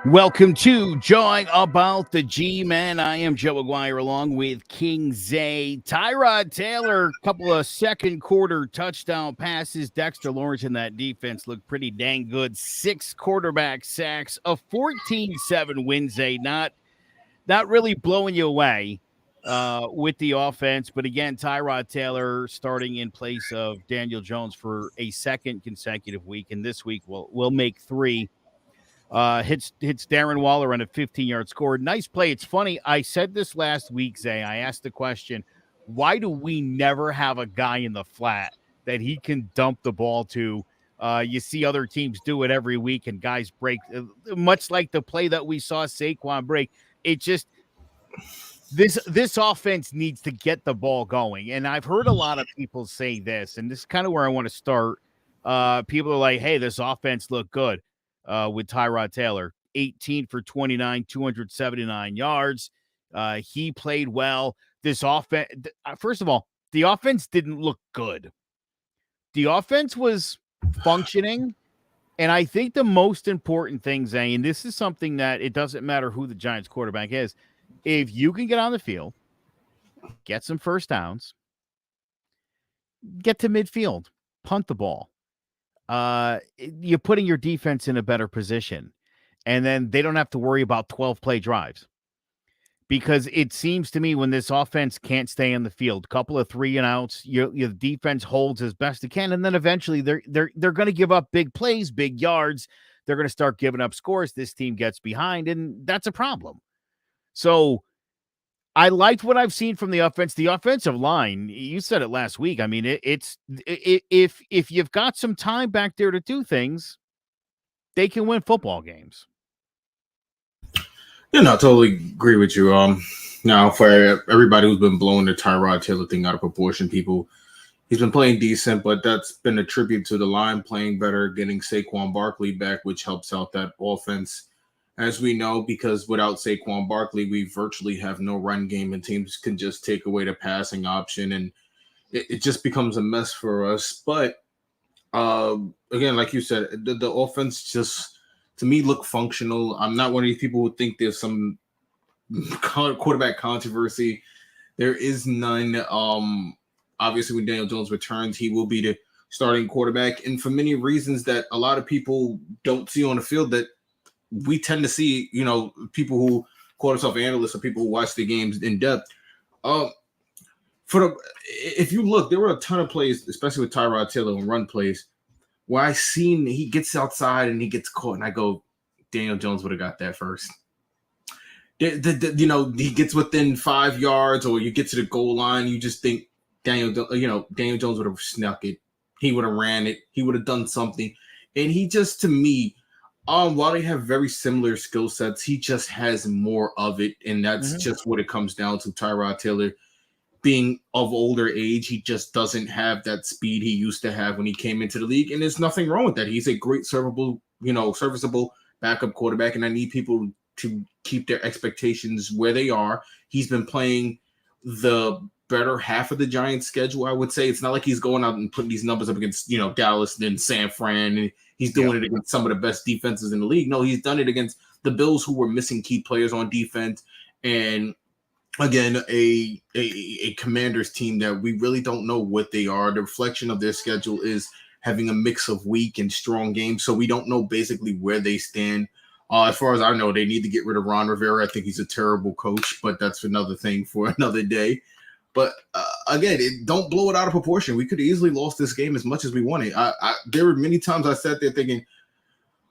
Welcome to Joy About the G-Men. I am Joe Aguirre along with King Zay. Tyrod Taylor, couple of second quarter touchdown passes. Dexter Lawrence in that defense looked pretty dang good. 6 quarterback sacks, a 14-7 win, Zay. Not really blowing you away with the offense. But again, Tyrod Taylor starting in place of Daniel Jones for a second consecutive week. And this week we'll make 3. Hits Darren Waller on a 15-yard score. Nice play. It's funny. I said this last week, Zay. I asked the question, why do we never have a guy in the flat that he can dump the ball to? You see other teams do it every week, and guys break, much like the play that we saw Saquon break. It just this offense needs to get the ball going. And I've heard a lot of people say this, and this is kind of where I want to start. People are like, hey, this offense looked good. With Tyrod Taylor, 18 for 29, 279 yards. He played well. This offense, first of all, the offense didn't look good. The offense was functioning. And I think the most important thing, Zay, and this is something that it doesn't matter who the Giants quarterback is, if you can get on the field, get some first downs, get to midfield, punt the ball. You're putting your defense in a better position, and then they don't have to worry about 12-play drives. Because it seems to me when this offense can't stay on the field, couple of 3-and-outs, your defense holds as best it can, and then eventually they're going to give up big plays, big yards. They're going to start giving up scores. This team gets behind, and that's a problem. So I liked what I've seen from the offense. The offensive line, you said it last week. I mean, if you've got some time back there to do things, they can win football games. Yeah, no, I totally agree with you. Now for everybody who's been blowing the Tyrod Taylor thing out of proportion, he's been playing decent, but that's been a tribute to the line playing better, getting Saquon Barkley back, which helps out that offense. As we know, because without Saquon Barkley, we virtually have no run game, and teams can just take away the passing option, and it just becomes a mess for us. But again, like you said, the offense just, to me, look functional. I'm not one of these people who think there's some quarterback controversy. There is none. Obviously, when Daniel Jones returns, he will be the starting quarterback, and for many reasons that a lot of people don't see on the field that we tend to see, people who call themselves analysts or people who watch the games in depth. If you look, there were a ton of plays, especially with Tyrod Taylor and run plays, where I seen he gets outside and he gets caught, and I go, Daniel Jones would have got that first. He gets within 5 yards, or you get to the goal line, you just think Daniel Jones would have snuck it. He would have ran it. He would have done something. And he just, to me, while they have very similar skill sets, he just has more of it, and that's just what it comes down to. Tyrod Taylor being of older age, he just doesn't have that speed he used to have when he came into the league, and there's nothing wrong with that. He's a great serviceable backup quarterback, and I need people to keep their expectations where they are. He's been playing the better half of the Giants schedule, I would say. It's not like he's going out and putting these numbers up against, Dallas and then San Fran, and he's doing it against some of the best defenses in the league. No, he's done it against the Bills, who were missing key players on defense, and again, a Commanders team that we really don't know what they are. The reflection of their schedule is having a mix of weak and strong games, so we don't know basically where they stand. As far as I know, they need to get rid of Ron Rivera. I think he's a terrible coach, but that's another thing for another day. But again, don't blow it out of proportion. We could have easily lost this game as much as we wanted. There were many times I sat there thinking,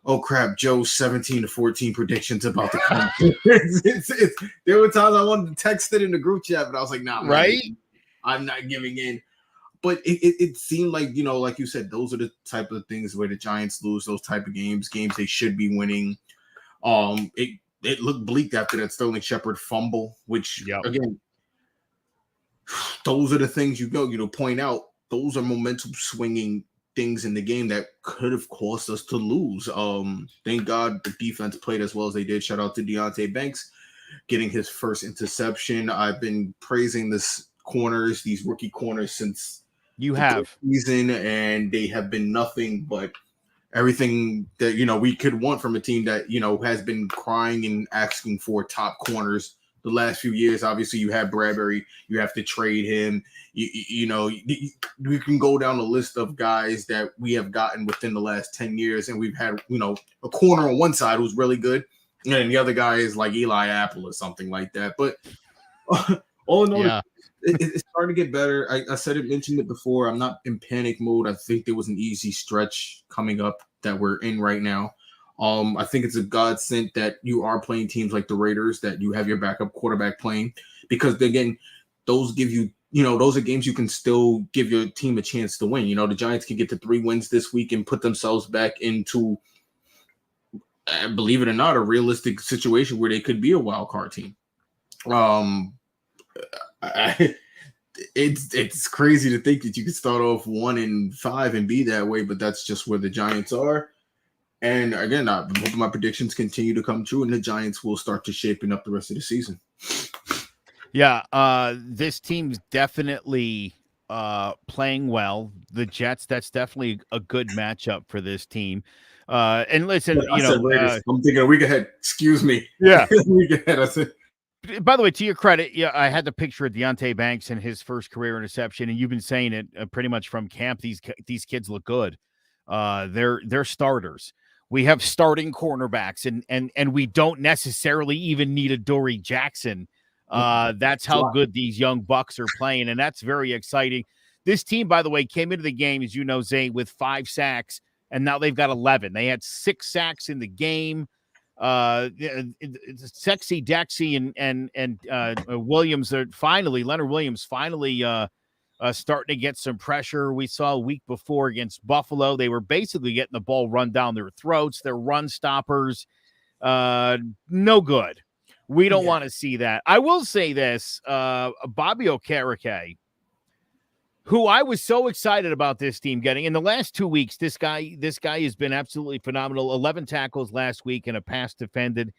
oh crap, Joe's 17-14 predictions about to come. There were times I wanted to text it in the group chat, but I was like, nah, right? I'm not giving in. But it seemed like, like you said, those are the type of things where the Giants lose those type of games they should be winning. It looked bleak after that Sterling Shepard fumble, which again, those are the things point out. Those are momentum swinging things in the game that could have caused us to lose. Thank God the defense played as well as they did. Shout out to Deonte Banks getting his first interception. I've been praising these rookie corners since the season, and they have been nothing but everything that we could want from a team that has been crying and asking for top corners the last few years. Obviously, you have Bradbury, you have to trade him. We can go down the list of guys that we have gotten within the last 10 years, and we've had a corner on one side who's really good, and then the other guy is like Eli Apple or something like that. But all in all, Yeah. it's starting to get better. Mentioned it before. I'm not in panic mode. I think there was an easy stretch coming up that we're in right now. I think it's a godsend that you are playing teams like the Raiders, that you have your backup quarterback playing, because again, those give you, those are games you can still give your team a chance to win. The Giants can get to 3 wins this week and put themselves back into, believe it or not, a realistic situation where they could be a wild card team. It's crazy to think that you could start off 1-5 and be that way, but that's just where the Giants are. And again, I hope my predictions continue to come true, and the Giants will start to shaping up the rest of the season. Yeah, this team's definitely playing well. The Jets, that's definitely a good matchup for this team. And listen, I'm thinking a week ahead. Excuse me. Yeah. A week ahead. I said. By the way, to your credit, yeah, I had the picture of Deontay Banks and his first career interception, and you've been saying it pretty much from camp. These kids look good. They're starters. We have starting cornerbacks, and we don't necessarily even need a Dory Jackson. That's how good these young bucks are playing, and that's very exciting. This team, by the way, came into the game, as you know, Zay, with 5 sacks, and now they've got 11. They had 6 sacks in the game. Sexy Dexy and Williams are finally, Leonard Williams finally starting to get some pressure. We saw a week before against Buffalo, they were basically getting the ball run down their throats. Their run stoppers, no good. We don't want to see that. I will say this, Bobby Okereke, who I was so excited about this team getting in the last 2 weeks. This guy has been absolutely phenomenal. 11 tackles last week and a pass defended,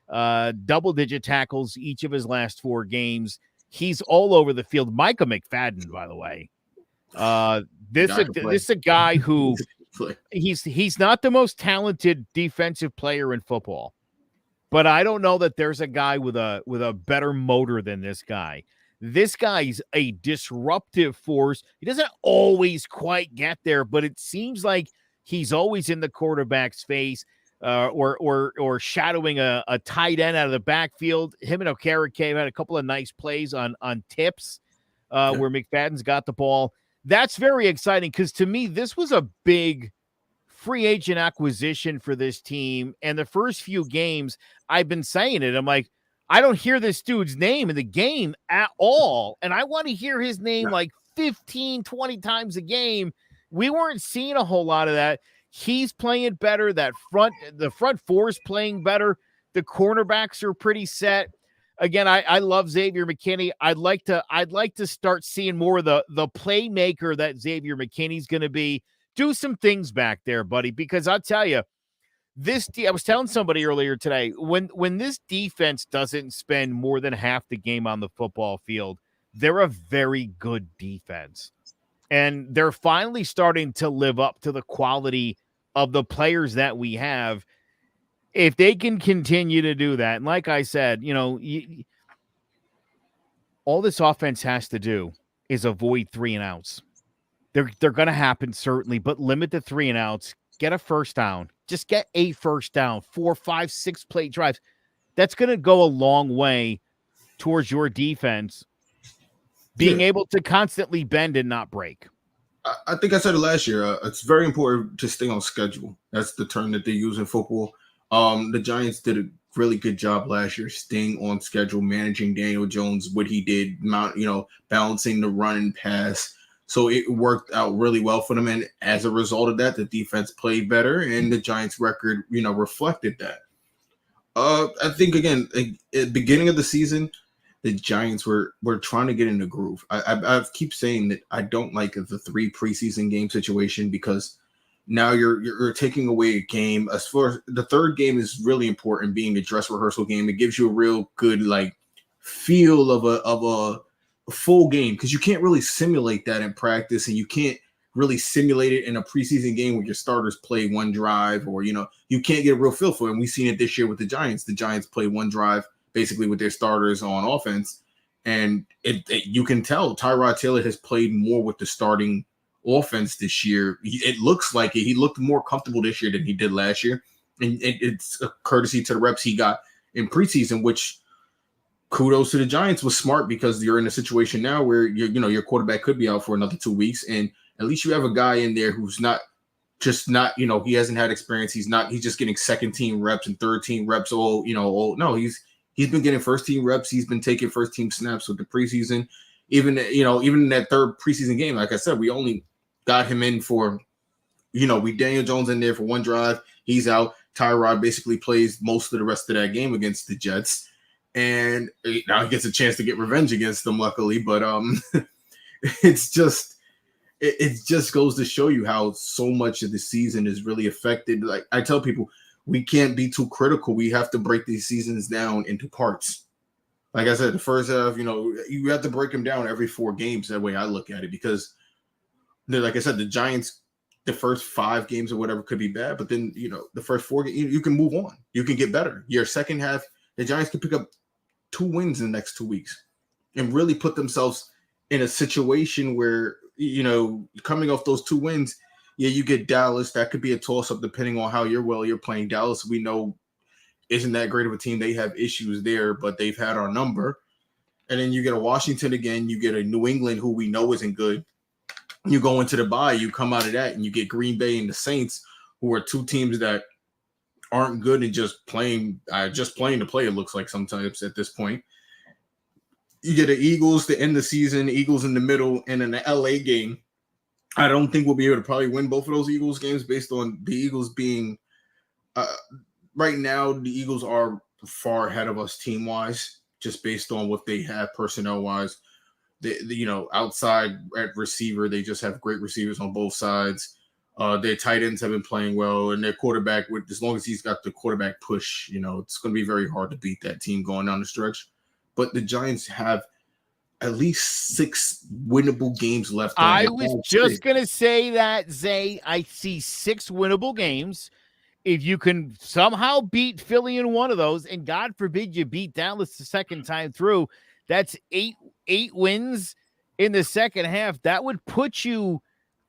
double-digit tackles each of his last 4 games. He's all over the field. Micah McFadden, by the way. This is a guy who he's not the most talented defensive player in football, but I don't know that there's a guy with a better motor than this guy. This guy's a disruptive force. He doesn't always quite get there, but it seems like he's always in the quarterback's face, or shadowing a tight end out of the backfield. Him and Okereke had a couple of nice plays on tips where McFadden's got the ball. That's very exciting, because to me, this was a big free agent acquisition for this team. And the first few games, I've been saying it. I'm like, I don't hear this dude's name in the game at all. And I want to hear his name like 15, 20 times a game. We weren't seeing a whole lot of that. He's playing better. The front four is playing better. The cornerbacks are pretty set. Again, I love Xavier McKinney. I'd like to start seeing more of the playmaker that Xavier McKinney's going to be. Do some things back there, buddy, because I'll tell you, I was telling somebody earlier today, when this defense doesn't spend more than half the game on the football field, they're a very good defense. And they're finally starting to live up to the quality of the players that we have. If they can continue to do that, and like I said, all this offense has to do is avoid 3-and-outs. They're going to happen, certainly, but limit the 3-and-outs. Get a first down. Just get a first down. 4, 5, 6 play drives. That's going to go a long way towards your defense being able to constantly bend and not break. I think I said it last year. It's very important to stay on schedule. That's the term that they use in football. The Giants did a really good job last year staying on schedule, managing Daniel Jones, what he did, balancing the run and pass. So it worked out really well for them. And as a result of that, the defense played better, and the Giants record, reflected that. I think, again, at the beginning of the season, the Giants were trying to get in the groove. I keep saying that I don't like the 3 preseason game situation, because now you're taking away a game. As far the third game is really important, being the dress rehearsal game. It gives you a real good feel of a full game, because you can't really simulate that in practice, and you can't really simulate it in a preseason game where your starters play one drive, or you can't get a real feel for it. And we've seen it this year with the Giants. The Giants play one drive basically with their starters on offense, and you can tell Tyrod Taylor has played more with the starting offense this year. It looks like it. He looked more comfortable this year than he did last year, and it's a courtesy to the reps he got in preseason, which kudos to the Giants was smart, because you're in a situation now where your quarterback could be out for another 2 weeks, and at least you have a guy in there who's not he hasn't had experience. He's just getting second team reps and third team reps. No, he's been getting first team reps. He's been taking first team snaps with the preseason. Even in that third preseason game, like I said, we only got him in for, we Daniel Jones in there for one drive. He's out. Tyrod basically plays most of the rest of that game against the Jets. And now he gets a chance to get revenge against them, luckily. But it just goes to show you how so much of the season is really affected. Like I tell people, we can't be too critical. We have to break these seasons down into parts. Like I said, the first half, you have to break them down every 4 games. That way I look at it, because, like I said, the Giants, the first 5 games or whatever could be bad, but then, the first 4 games, you can move on. You can get better. Your second half, the Giants can pick up 2 wins in the next 2 weeks and really put themselves in a situation where, coming off those 2 wins, you get Dallas. That could be a toss-up depending on how you're playing. Dallas, we know, isn't that great of a team. They have issues there, but they've had our number. And then you get a Washington again. You get a New England, who we know isn't good. You go into the bye, you come out of that, and you get Green Bay and the Saints, who are 2 teams that aren't good and just playing to play, it looks like sometimes at this point. You get the Eagles to end the season, Eagles in the middle, and in the LA game. I don't think we'll be able to probably win both of those Eagles games, based on the Eagles being right now, the Eagles are far ahead of us team-wise, just based on what they have personnel-wise. Outside at receiver, they just have great receivers on both sides. Their tight ends have been playing well, and their quarterback, as long as he's got the quarterback push, it's going to be very hard to beat that team going down the stretch. But the Giants have at least 6 winnable games left. I was just going to say that, Zay. I see 6 winnable games. If you can somehow beat Philly in one of those, and God forbid you beat Dallas the second time through, that's 8 wins in the second half. That would put you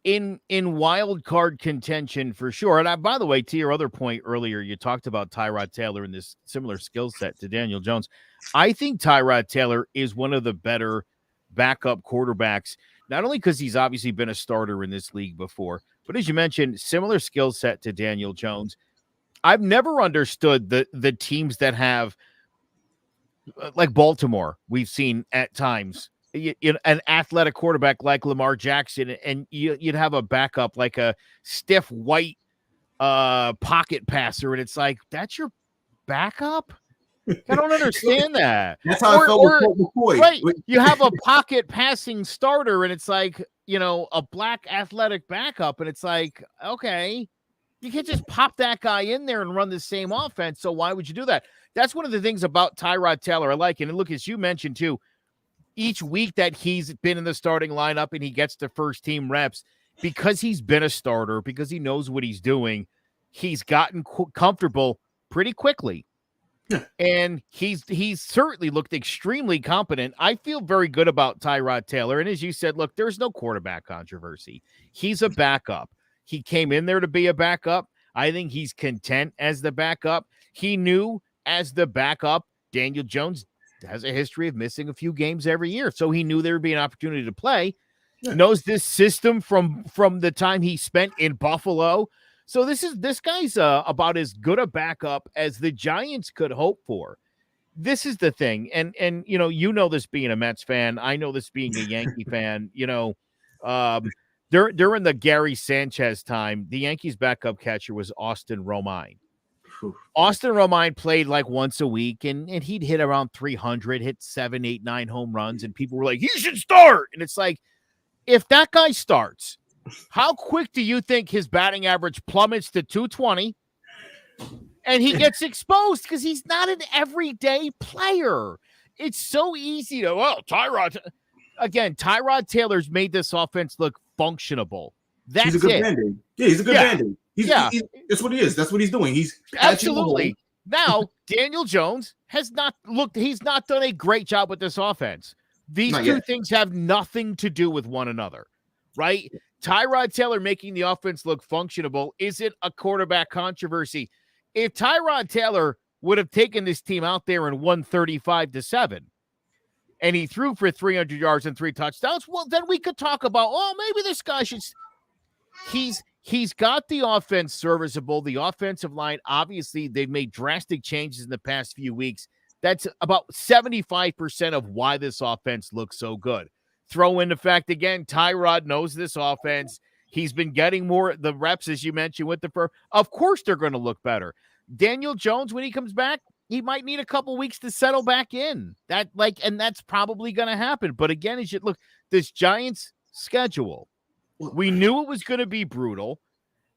in wild card contention for sure. And by the way, to your other point earlier, you talked about Tyrod Taylor and this similar skill set to Daniel Jones. I think Tyrod Taylor is one of the better backup quarterbacks, not only because he's obviously been a starter in this league before, but as you mentioned, similar skill set to Daniel Jones. I've never understood the teams that have, like Baltimore, we've seen at times, an athletic quarterback like Lamar Jackson, and you'd have a backup like a stiff white pocket passer, and it's like, that's your backup? I don't understand that. That's how I felt with Colt McCoy. Right. You have a pocket passing starter, and it's like, a black athletic backup, and it's like, okay, you can't just pop that guy in there and run the same offense, so why would you do that? That's one of the things about Tyrod Taylor I like. And look, as you mentioned too, each week that he's been in the starting lineup and he gets the first team reps, because he's been a starter, because he knows what he's doing, he's gotten comfortable pretty quickly. Yeah. And he's certainly looked extremely competent. I feel very good about Tyrod Taylor. And as you said, look, there's no quarterback controversy. He's a backup. He came in there to be a backup. I think he's content as the backup. He knew as the backup, Daniel Jones has a history of missing a few games every year. So he knew there would be an opportunity to play. Yeah. Knows this system from the time he spent in Buffalo. So this guy's about as good a backup as the Giants could hope for. This is the thing. And this being a Mets fan, I know this being a Yankee fan, during the Gary Sanchez time, the Yankees backup catcher was Austin Romine. Austin Romine played like once a week, and he'd hit around 300, hit 7, 8, 9 home runs, and people were like, he should start. And it's like, if that guy starts, how quick do you think his batting average plummets to 220 and he gets exposed because he's not an everyday player? It's so easy to, Tyrod Taylor's made this offense look functionable. That's he's a good it. Band-Aid. Yeah, he's a good Band-Aid. That's what he is. That's what he's doing. He's Absolutely. Now, Daniel Jones has not looked, he's not done a great job with this offense. These Not two yet. things have nothing to do with one another, right? Tyrod Taylor making the offense look functionable isn't a quarterback controversy. If Tyrod Taylor would have taken this team out there and won 35-7, and he threw for 300 yards and 3 touchdowns, well, then we could talk about, oh, maybe this guy should. He's got the offense serviceable. The offensive line, obviously, they've made drastic changes in the past few weeks. That's about 75% of why this offense looks so good. Throw in the fact, again, Tyrod knows this offense. He's been getting more the reps, as you mentioned, with the fur. Of course, they're going to look better. Daniel Jones, when he comes back, he might need a couple weeks to settle back in. And that's probably going to happen. But again, as you look, this Giants schedule, we knew it was going to be brutal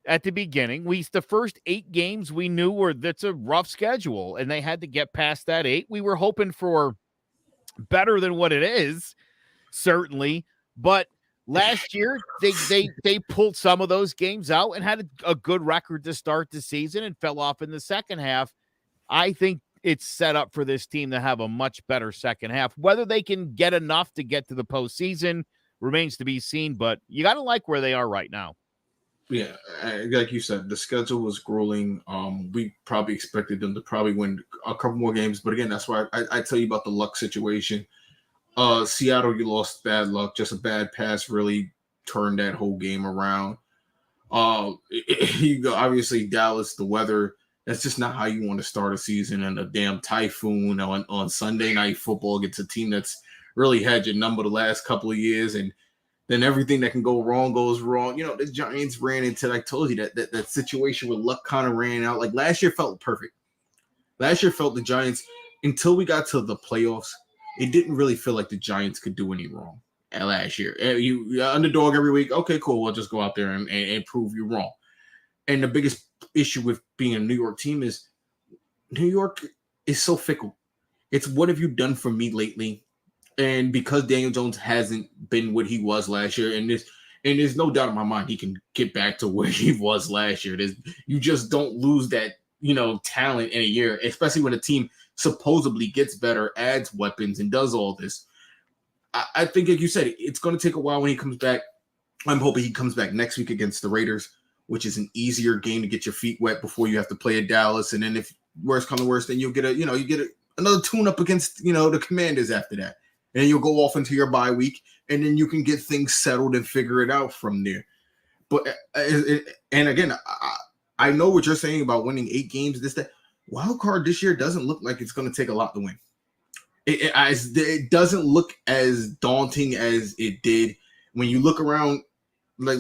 at the beginning. The first 8 games we knew that's a rough schedule, and they had to get past that 8. We were hoping for better than what it is, certainly. But last year, they pulled some of those games out and had a good record to start the season and fell off in the second half. I think it's set up for this team to have a much better second half. Whether they can get enough to get to the postseason remains to be seen, but you got to like where they are right now. Yeah, like you said, the schedule was grueling. We probably expected them to probably win a couple more games, but again, that's why I tell you about the luck situation. Seattle, you lost bad luck. Just a bad pass really turned that whole game around. Obviously, Dallas, the weather, that's just not how you want to start a season, and a damn typhoon on Sunday Night Football against a team that's really had your number the last couple of years, and then everything that can go wrong goes wrong. The Giants ran into, I told you, that situation where luck kind of ran out. Like last year felt perfect. Last year felt the Giants, until we got to the playoffs, it didn't really feel like the Giants could do any wrong last year. You underdog every week. Okay, cool. We'll just go out there and prove you wrong. And the biggest issue with being a New York team is New York is so fickle. It's what have you done for me lately? And because Daniel Jones hasn't been what he was last year, and there's no doubt in my mind he can get back to where he was last year. You just don't lose that, talent in a year, especially when a team supposedly gets better, adds weapons, and does all this. I think, like you said, it's going to take a while when he comes back. I'm hoping he comes back next week against the Raiders, which is an easier game to get your feet wet before you have to play at Dallas. And then if worse comes to worse, then you'll get another tune-up against, the Commanders after that. And you'll go off into your bye week, and then you can get things settled and figure it out from there. But and again, I know what you're saying about winning 8 games. That wild card this year doesn't look like it's going to take a lot to win. It doesn't look as daunting as it did when you look around. Like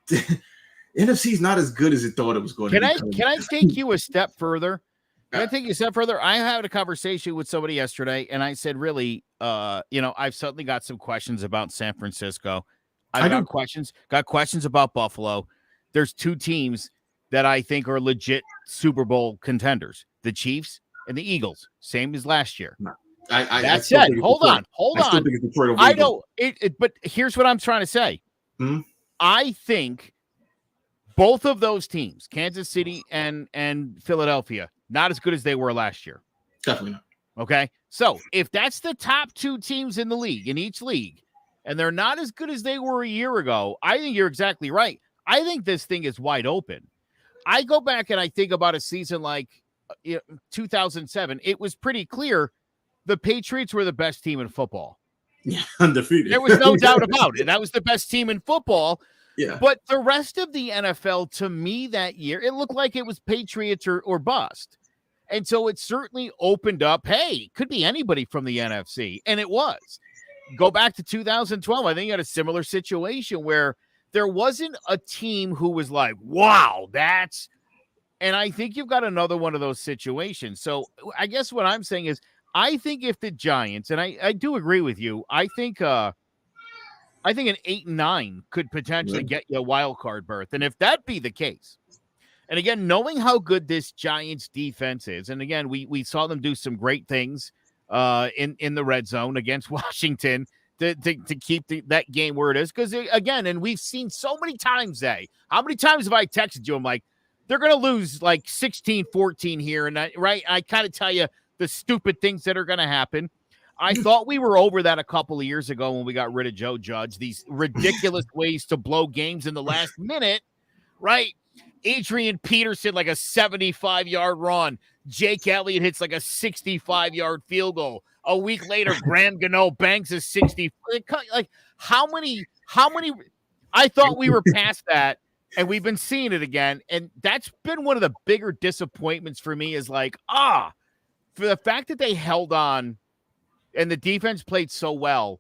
NFC is not as good as it thought it was going to be. Can I take you a step further? Can I take you a step further? I had a conversation with somebody yesterday, and I said, really, I've suddenly got some questions about San Francisco. I've got questions about Buffalo. There's 2 teams that I think are legit Super Bowl contenders, the Chiefs and the Eagles, same as last year. No, that said, hold on. I know but here's what I'm trying to say. Mm-hmm. I think both of those teams, Kansas City and Philadelphia, not as good as they were last year. Definitely not. Okay. So if that's the top 2 teams in the league, in each league, and they're not as good as they were a year ago, I think you're exactly right. I think this thing is wide open. I go back and I think about a season like 2007. It was pretty clear the Patriots were the best team in football. Yeah, undefeated. There was no doubt about it. That was the best team in football. Yeah. But the rest of the NFL, to me, that year, it looked like it was Patriots or bust. And so it certainly opened up, hey, could be anybody from the NFC. And it was. Go back to 2012. I think you had a similar situation where there wasn't a team who was like, wow, and I think you've got another one of those situations. So I guess what I'm saying is, I think if the Giants, and I do agree with you, I think an 8-9 could potentially get you a wild card berth. And if that be the case, and again, knowing how good this Giants defense is, and again, we saw them do some great things in the red zone against Washington to keep that game where it is. Because, again, and we've seen so many times, how many times have I texted you? I'm like, they're going to lose like 16-14 here. And I kind of tell you the stupid things that are going to happen. I thought we were over that a couple of years ago when we got rid of Joe Judge, these ridiculous ways to blow games in the last minute, right? Adrian Peterson, like a 75-yard run. Jake Elliott hits like a 65-yard field goal. A week later, Graham Gano banks a 60. Like, how many? I thought we were past that, and we've been seeing it again. And that's been one of the bigger disappointments for me is like, for the fact that they held on and the defense played so well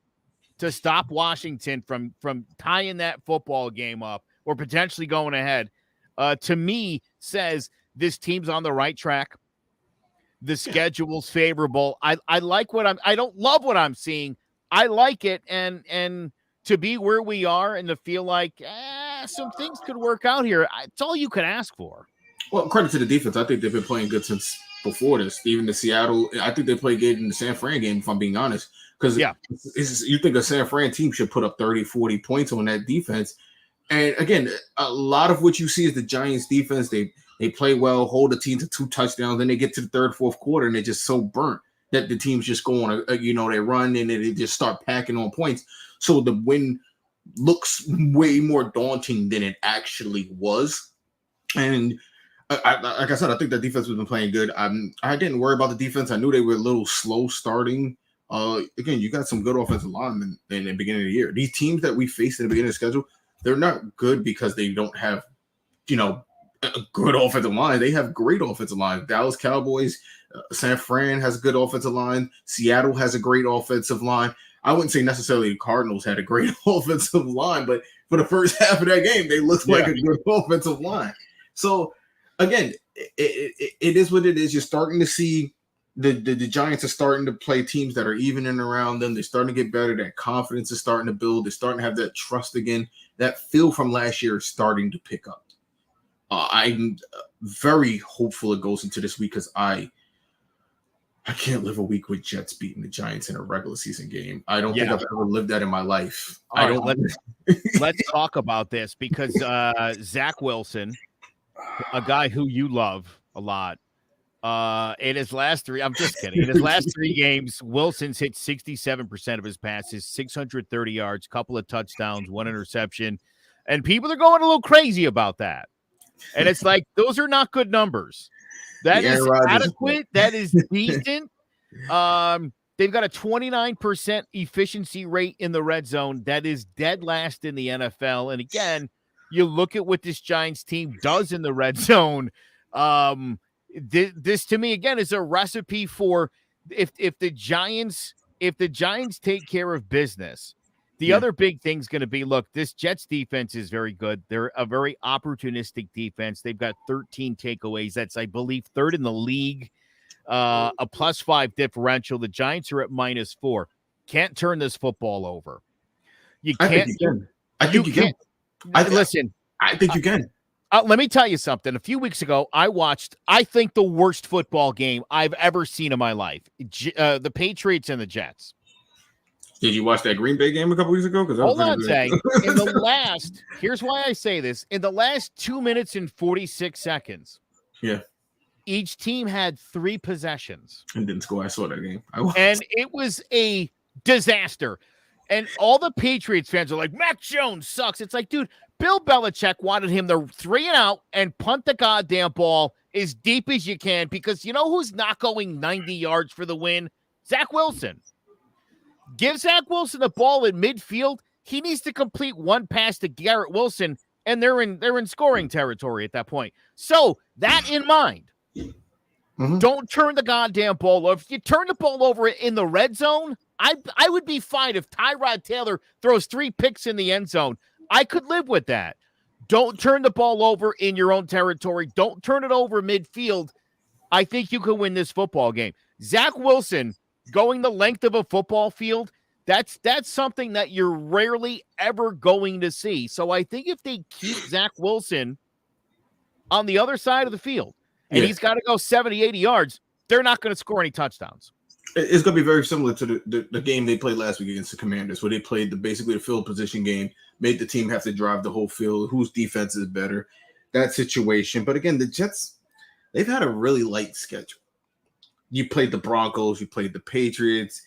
to stop Washington from tying that football game up or potentially going ahead, to me says this team's on the right track. The schedule's favorable. I like I don't love what I'm seeing. I like it. And to be where we are and to feel like some things could work out here, it's all you could ask for. Well, credit to the defense. I think they've been playing good since before this. Even the Seattle, I think they played good in the San Fran game, if I'm being honest. Because you think a San Fran team should put up 30, 40 points on that defense. And again, a lot of what you see is the Giants defense. They play well, hold the team to 2 touchdowns, then they get to the third, fourth quarter, and they're just so burnt that the teams just go on they run and they just start packing on points. So the win looks way more daunting than it actually was. And like I said, I think the defense has been playing good. I didn't worry about the defense. I knew they were a little slow starting. Again, you got some good offensive linemen in the beginning of the year. These teams that we faced in the beginning of the schedule, they're not good because they don't have, a good offensive line. They have great offensive line. Dallas Cowboys, San Fran has a good offensive line. Seattle has a great offensive line. I wouldn't say necessarily the Cardinals had a great offensive line, but for the first half of that game, they looked like a good offensive line. So, again, it is what it is. You're starting to see the Giants are starting to play teams that are even and around them. They're starting to get better. That confidence is starting to build. They're starting to have that trust again. That feel from last year is starting to pick up. I'm very hopeful it goes into this week because I can't live a week with Jets beating the Giants in a regular season game. I don't think I've ever lived that in my life. Let's talk about this because Zach Wilson, a guy who you love a lot, in his last 3, I'm just kidding. In his last 3 games, Wilson's hit 67% of his passes, 630 yards, couple of touchdowns, 1 interception, and people are going a little crazy about that. And it's like, those are not good numbers. That is adequate. That is decent. They've got a 29% efficiency rate in the red zone. That is dead last in the NFL. And again, you look at what this Giants team does in the red zone. This to me, again, is a recipe for if the Giants take care of business. The other big thing's going to be, look, this Jets defense is very good. They're a very opportunistic defense. They've got 13 takeaways. That's, I believe, 3rd in the league, a +5 differential. The Giants are at -4. Can't turn this football over. You can't. I think you can. Listen. I think you can. Let me tell you something. A few weeks ago, I watched, I think, the worst football game I've ever seen in my life. The Patriots and the Jets. Did you watch that Green Bay game a couple weeks ago? Hold on, Zay. Here's why I say this. In the last 2 minutes and 46 seconds, each team had 3 possessions. And didn't score. I saw that game. And it was a disaster. And all the Patriots fans are like, Mac Jones sucks. It's like, dude, Bill Belichick wanted him to 3 and out and punt the goddamn ball as deep as you can because you know who's not going 90 yards for the win? Zach Wilson. Give Zach Wilson the ball in midfield. He needs to complete 1 pass to Garrett Wilson, and they're in scoring territory at that point. So that in mind, don't turn the goddamn ball over. If you turn the ball over in the red zone, I would be fine if Tyrod Taylor throws 3 picks in the end zone. I could live with that. Don't turn the ball over in your own territory. Don't turn it over midfield. I think you can win this football game. Zach Wilson going the length of a football field, that's something that you're rarely ever going to see. So I think if they keep Zach Wilson on the other side of the field and he's got to go 70, 80 yards, they're not going to score any touchdowns. It's going to be very similar to the game they played last week against the Commanders, where they played basically the field position game, made the team have to drive the whole field, whose defense is better, that situation. But again, the Jets, they've had a really light schedule. You played the Broncos, you played the Patriots.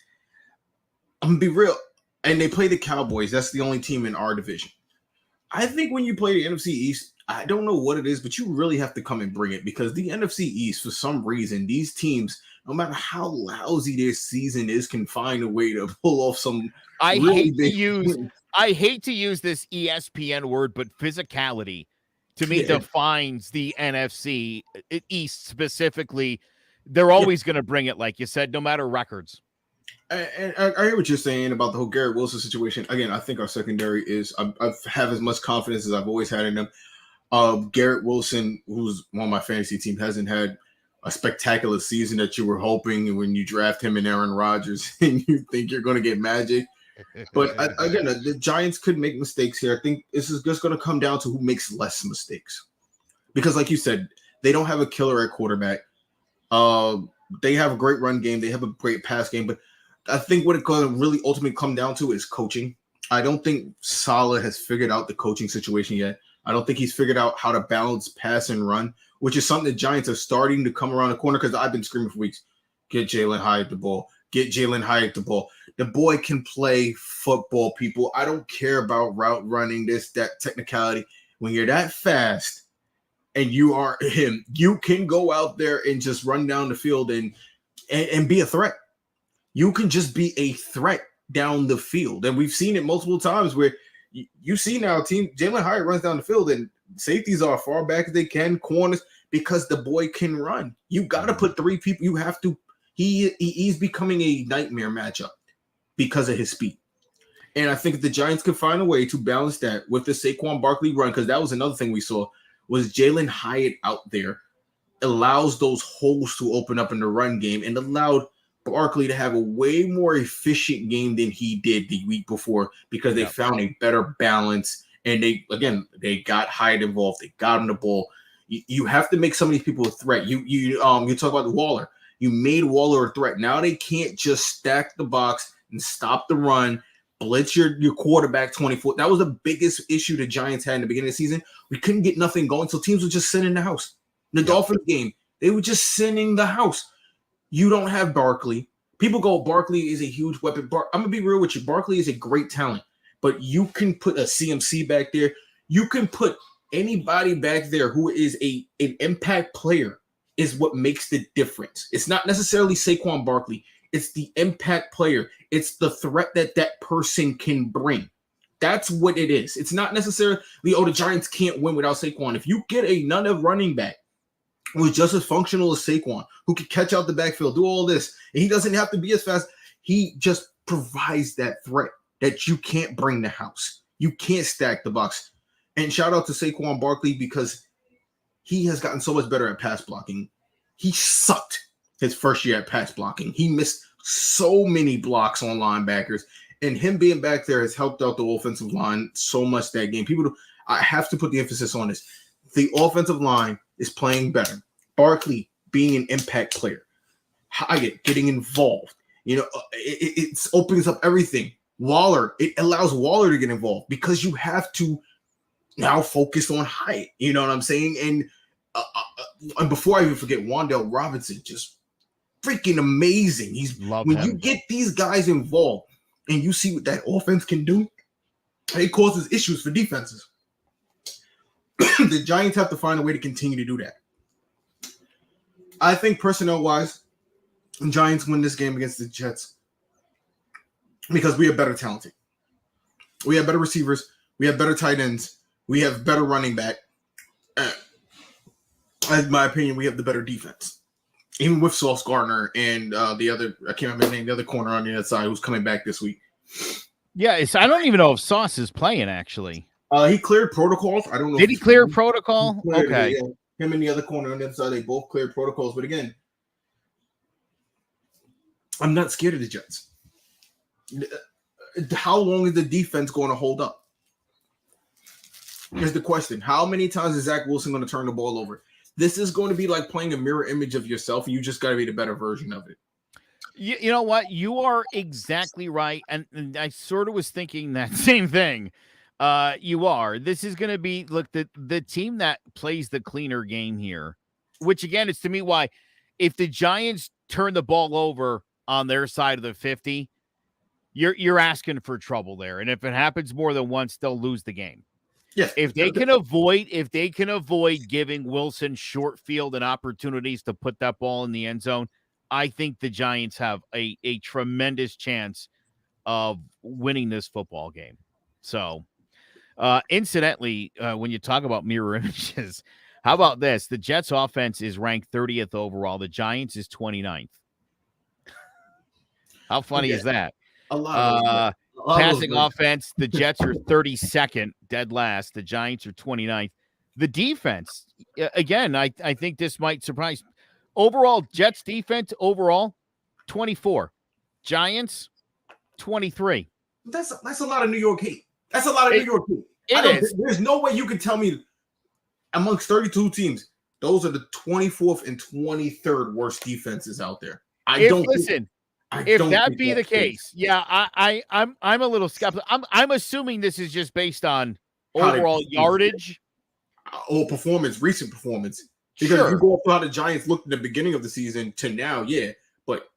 I'm going to be real. And they play the Cowboys. That's the only team in our division. I think when you play the NFC East, I don't know what it is, but you really have to come and bring it, because the NFC East, for some reason, these teams, no matter how lousy their season is, can find a way to pull off some I really hate big to use this ESPN word, but physicality to me Yeah. defines the NFC East specifically. They're always going to bring it, like you said, no matter records. And I hear what you're saying about the whole Garrett Wilson situation. Again, I think our secondary is, I have as much confidence as I've always had in them. Garrett Wilson, who's on my fantasy team, hasn't had a spectacular season that you were hoping when you draft him and Aaron Rodgers and you think you're going to get magic. But again, the Giants could make mistakes here. I think this is just going to come down to who makes less mistakes. Because like you said, they don't have a killer at quarterback. They have a great run game. They have a great pass game. But I think what it's going to really ultimately come down to is coaching. I don't think Saleh has figured out the coaching situation yet. I don't think he's figured out how to balance pass and run, which is something the Giants are starting to come around the corner, because I've been screaming for weeks, get Jalen Hyatt the ball. Get Jalen Hyatt the ball. The boy can play football, people. I don't care about route running, this, that, technicality. When you're that fast and you are him, you can go out there and just run down the field and be a threat. You can just be a threat down the field. And we've seen it multiple times where you see now Jalen Hyatt runs down the field and safeties are far back as they can, corners, because the boy can run. You got to put three people. You have to. He's becoming a nightmare matchup because of his speed. And I think the Giants could find a way to balance that with the Saquon Barkley run, because that was another thing we saw, was Jalen Hyatt out there allows those holes to open up in the run game and allowed Barkley to have a way more efficient game than he did the week before, because they found a better balance. And they got Hyatt involved. They got him the ball. You have to make some of these people a threat. You talk about the Waller. You made Waller a threat. Now they can't just stack the box and stop the run, blitz your quarterback 24. That was the biggest issue the Giants had in the beginning of the season. We couldn't get nothing going, so teams were just sitting in the house. The Dolphins game, they were just sitting in the house. You don't have Barkley. People go, Barkley is a huge weapon. I'm going to be real with you. Barkley is a great talent, but you can put a CMC back there. You can put anybody back there who is an impact player is what makes the difference. It's not necessarily Saquon Barkley. It's the impact player. It's the threat that person can bring. That's what it is. It's not necessarily, the Giants can't win without Saquon. If you get another running back who's just as functional as Saquon, who can catch out the backfield, do all this, and he doesn't have to be as fast, he just provides that threat that you can't bring the house. You can't stack the box. And shout out to Saquon Barkley, because he has gotten so much better at pass blocking. He sucked his first year at pass blocking. He missed so many blocks on linebackers, and him being back there has helped out the offensive line so much that game. I have to put the emphasis on this. The offensive line is playing better. Barkley being an impact player. Hyatt getting involved. It opens up everything. Waller, it allows Waller to get involved, because you have to now focus on Hyatt. You know what I'm saying? And before I even forget, Wan'Dale Robinson, just freaking amazing. You get these guys involved and you see what that offense can do, it causes issues for defenses. The Giants have to find a way to continue to do that. I think personnel-wise, the Giants win this game against the Jets because we are better talented. We have better receivers. We have better tight ends. We have better running back. In my opinion, we have the better defense. Even with Sauce Gardner and the other, I can't remember his name, the other corner on the other side who's coming back this week. Yeah, I don't even know if Sauce is playing, actually. He cleared protocols. I don't know. Did he clear protocol? Okay. Yeah. Him and the other corner on the other side, they both cleared protocols. But again, I'm not scared of the Jets. How long is the defense going to hold up? Here's the question. How many times is Zach Wilson going to turn the ball over? This is going to be like playing a mirror image of yourself, and you just got to be the better version of it. You know what? You are exactly right. And I sort of was thinking that same thing. You are. This is going to be, look, the team that plays the cleaner game here, which again is to me why if the Giants turn the ball over on their side of the 50, you're asking for trouble there. And if it happens more than once, they'll lose the game. Yes. If they can avoid giving Wilson short field and opportunities to put that ball in the end zone, I think the Giants have a tremendous chance of winning this football game. So, incidentally, when you talk about mirror images, how about this? The Jets offense is ranked 30th overall. The Giants is 29th. How funny is that? A lot of Passing offense, the Jets are 32nd, dead last. The Giants are 29th. The defense, again, I think this might surprise. Overall, Jets defense, overall, 24. Giants, 23. That's a lot of New York hate. That's a lot of New York hate. It is. There's no way you can tell me amongst 32 teams, those are the 24th and 23rd worst defenses out there. If that be the case, yeah, I'm a little skeptical. I'm assuming this is just based on overall yardage or recent performance. Because you go up how the Giants looked in the beginning of the season to now, yeah. But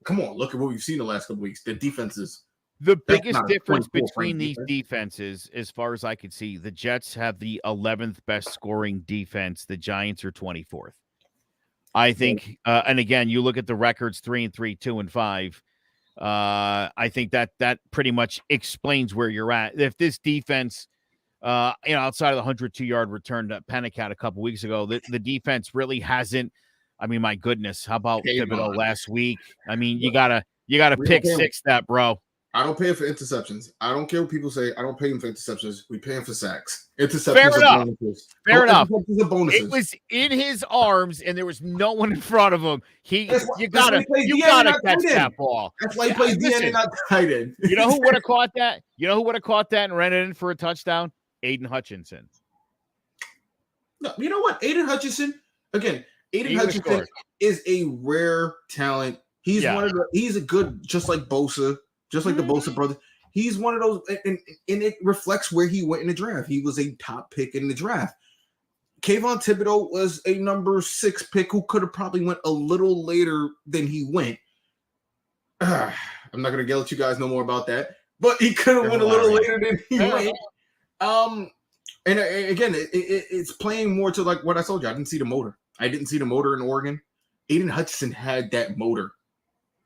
come on, look at what we've seen the last couple weeks. The defenses. The biggest difference between these defenses, as far as I could see, the Jets have the 11th best scoring defense. The Giants are 24th. I think, and again, you look at the records 3-3, 2-5. I think that pretty much explains where you're at. If this defense, outside of the 102-yard return to Panic had a couple weeks ago, the defense really hasn't. I mean, my goodness, how about Thibodeau last week? I mean, you gotta pick six that, bro. I don't pay him for interceptions. I don't care what people say. I don't pay him for interceptions. We pay him for sacks. Interceptions Fair enough. Bonuses. Fair enough. Bonuses. It was in his arms, and there was no one in front of him. You gotta catch that ball. That's why he plays DN and not tight end. You know who would have caught that? You know who would have caught that and ran it in for a touchdown? Aiden Hutchinson. No, you know what? Aiden Hutchinson is a rare talent. He's he's a good, just like Bosa. Just like the Bosa brothers, he's one of those, and it reflects where he went in the draft. He was a top pick in the draft. Kayvon Thibodeau was a number 6 pick who could have probably went a little later than he went. I'm not going to yell at you guys no more about that, but he could have went a little later than he went. And again, it's playing more to like what I told you. I didn't see the motor. I didn't see the motor in Oregon. Aiden Hutchinson had that motor.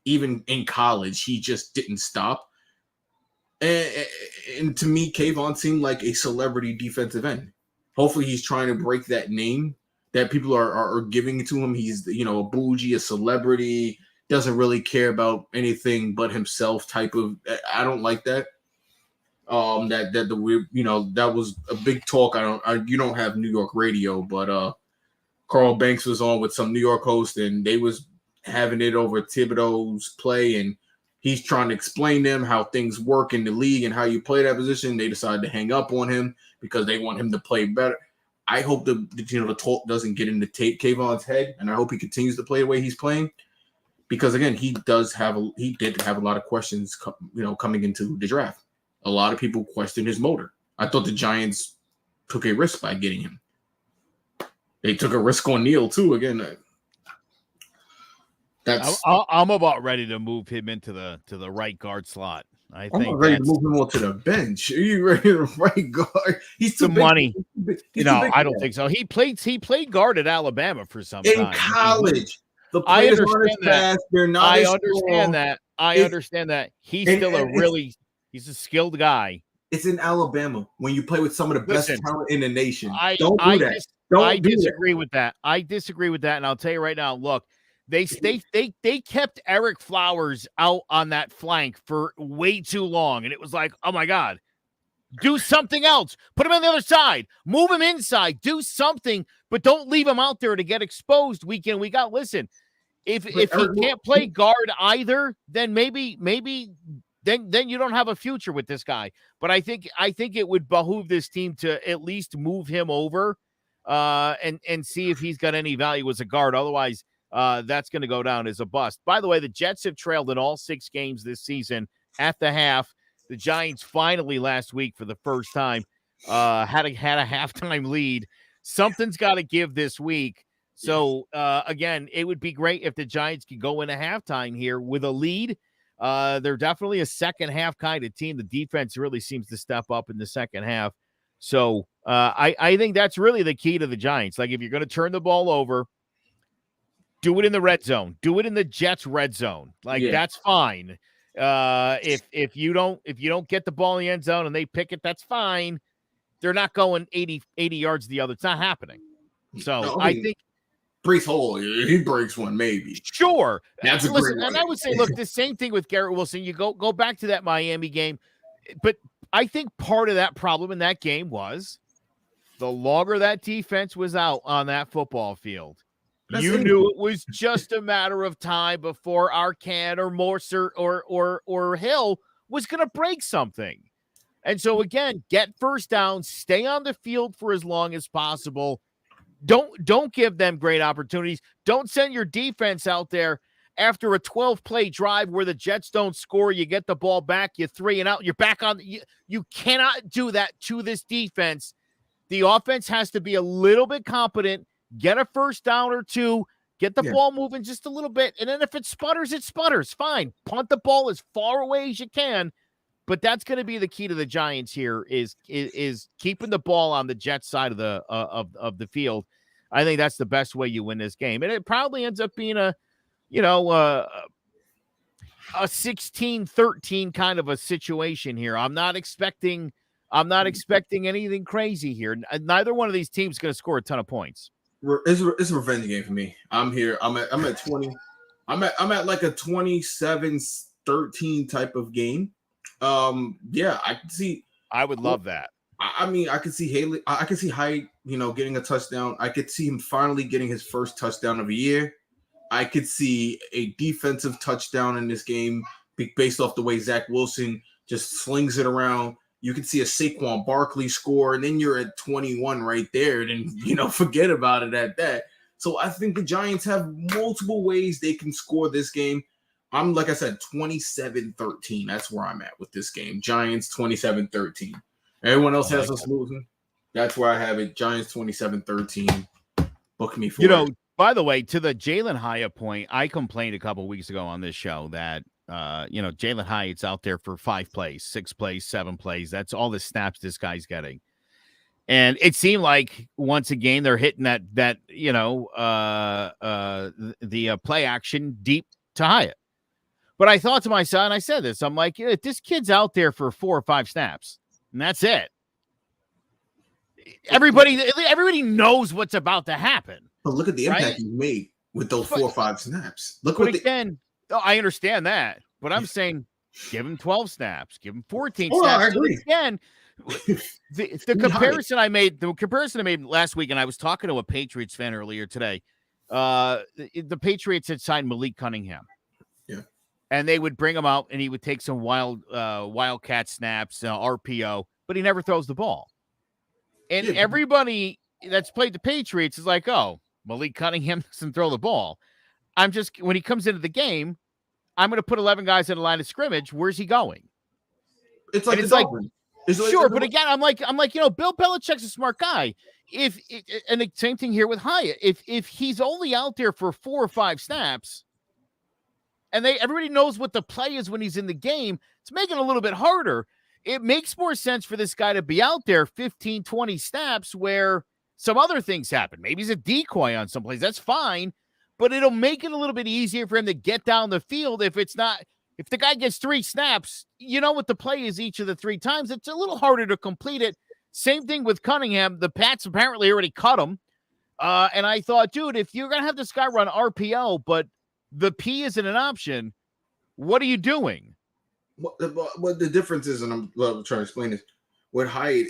Even in college, he just didn't stop. And to me, Kayvon seemed like a celebrity defensive end. Hopefully, he's trying to break that name that people are giving to him. He's, a bougie, a celebrity, doesn't really care about anything but himself type of. I don't like that. That was a big talk. You don't have New York radio, but Carl Banks was on with some New York host, and they was having it over Thibodeau's play, and he's trying to explain to them how things work in the league and how you play that position. They decided to hang up on him because they want him to play better. I hope the talk doesn't get into Kayvon's head, and I hope he continues to play the way he's playing, because again, he did have a lot of questions, coming into the draft. A lot of people questioned his motor. I thought the Giants took a risk by getting him. They took a risk on Neal too. Again. I'm about ready to move him into the right guard slot. I'm ready to move him on to the bench. Are you ready to right guard? He's too big. Money. I don't think so. He played guard at Alabama for some time. In college. The players understand that. They're not I understand that. I understand that. He's still he's a skilled guy. It's in Alabama when you play with some of the best talent in the nation. Don't do that. I disagree with that. I disagree with that, and I'll tell you right now. Look. They kept Eric Flowers out on that flank for way too long. And it was like, oh my God, do something else. Put him on the other side. Move him inside. Do something, but don't leave him out there to get exposed week in, week out. Listen, if he can't play guard either, then maybe then you don't have a future with this guy. But I think it would behoove this team to at least move him over and see if he's got any value as a guard. Otherwise, that's going to go down as a bust. By the way, the Jets have trailed in all 6 games this season at the half. The Giants finally last week for the first time had a halftime lead. Something's got to give this week. So, again, it would be great if the Giants could go into halftime here with a lead. They're definitely a second half kind of team. The defense really seems to step up in the second half. So I think that's really the key to the Giants. Like, if you're going to turn the ball over, do it in the red zone. Do it in the Jets red zone. Like, that's fine. If you don't get the ball in the end zone and they pick it, that's fine. They're not going 80 yards the other. It's not happening. So no, I think Brees Hall, he breaks one maybe. Sure. That's a Listen, great and I would say, look, the same thing with Garrett Wilson. You go back to that Miami game, but I think part of that problem in that game was the longer that defense was out on that football field, you knew it was just a matter of time before Arcan or Morser or Hill was going to break something. And so, again, get first down, stay on the field for as long as possible. Don't give them great opportunities. Don't send your defense out there after a 12-play drive where the Jets don't score. You get the ball back, you 3 and out, you're back on. You cannot do that to this defense. The offense has to be a little bit competent, get a first down or 2, get the ball moving just a little bit, and then if it sputters, it sputters. Fine. Punt the ball as far away as you can. But that's going to be the key to the Giants here is keeping the ball on the Jets side of the field. I think that's the best way you win this game. And it probably ends up being a 16-13 kind of a situation here. I'm not expecting anything crazy here. Neither one of these teams is going to score a ton of points. It's a revenge game for me. I'm here. I'm at 20. I'm at like a 27-13 type of game. I can see. I would love that. I mean, I could see Haley. I could see Hyde, getting a touchdown. I could see him finally getting his first touchdown of the year. I could see a defensive touchdown in this game based off the way Zach Wilson just slings it around. You could see a Saquon Barkley score, and then you're at 21 right there. Then forget about it at that. So I think the Giants have multiple ways they can score this game. I'm, like I said, 27-13. That's where I'm at with this game. Giants 27-13. Everyone else has us losing. That's where I have it. Giants 27-13. Book me for it. By the way, to the Jalen Hyatt point, I complained a couple of weeks ago on this show that, Jalen Hyatt's out there for 5 plays, 6 plays, 7 plays. That's all the snaps this guy's getting. And it seemed like once again they're hitting the play action deep to Hyatt. But I thought to myself, and I said this, I'm like, this kid's out there for 4 or 5 snaps, and that's it. Everybody knows what's about to happen. But look at the impact he made with those 4 or 5v snaps. I understand that, but I'm saying give him 12 snaps, give him 14 snaps. I agree. Again, the comparison I made last week, and I was talking to a Patriots fan earlier today. The Patriots had signed Malik Cunningham. Yeah. And they would bring him out, and he would take some wildcat snaps, RPO, but he never throws the ball. And everybody that's played the Patriots is like, oh, Malik Cunningham doesn't throw the ball. When he comes into the game, I'm going to put 11 guys in a line of scrimmage. Where's he going? It's like sure, but again, I'm like, Bill Belichick's a smart guy. And the same thing here with Hyatt. If he's only out there for 4 or 5 snaps, and everybody knows what the play is when he's in the game, it's making it a little bit harder. It makes more sense for this guy to be out there 15, 20 snaps where some other things happen. Maybe he's a decoy on some plays. That's fine, but it'll make it a little bit easier for him to get down the field. If the guy gets 3 snaps, you know what the play is each of the 3 times. It's a little harder to complete it. Same thing with Cunningham. The Pats apparently already cut him. And I thought, dude, if you're going to have this guy run RPO, but the P isn't an option, what are you doing? What the difference is, and I'm trying to explain this, with Hyde,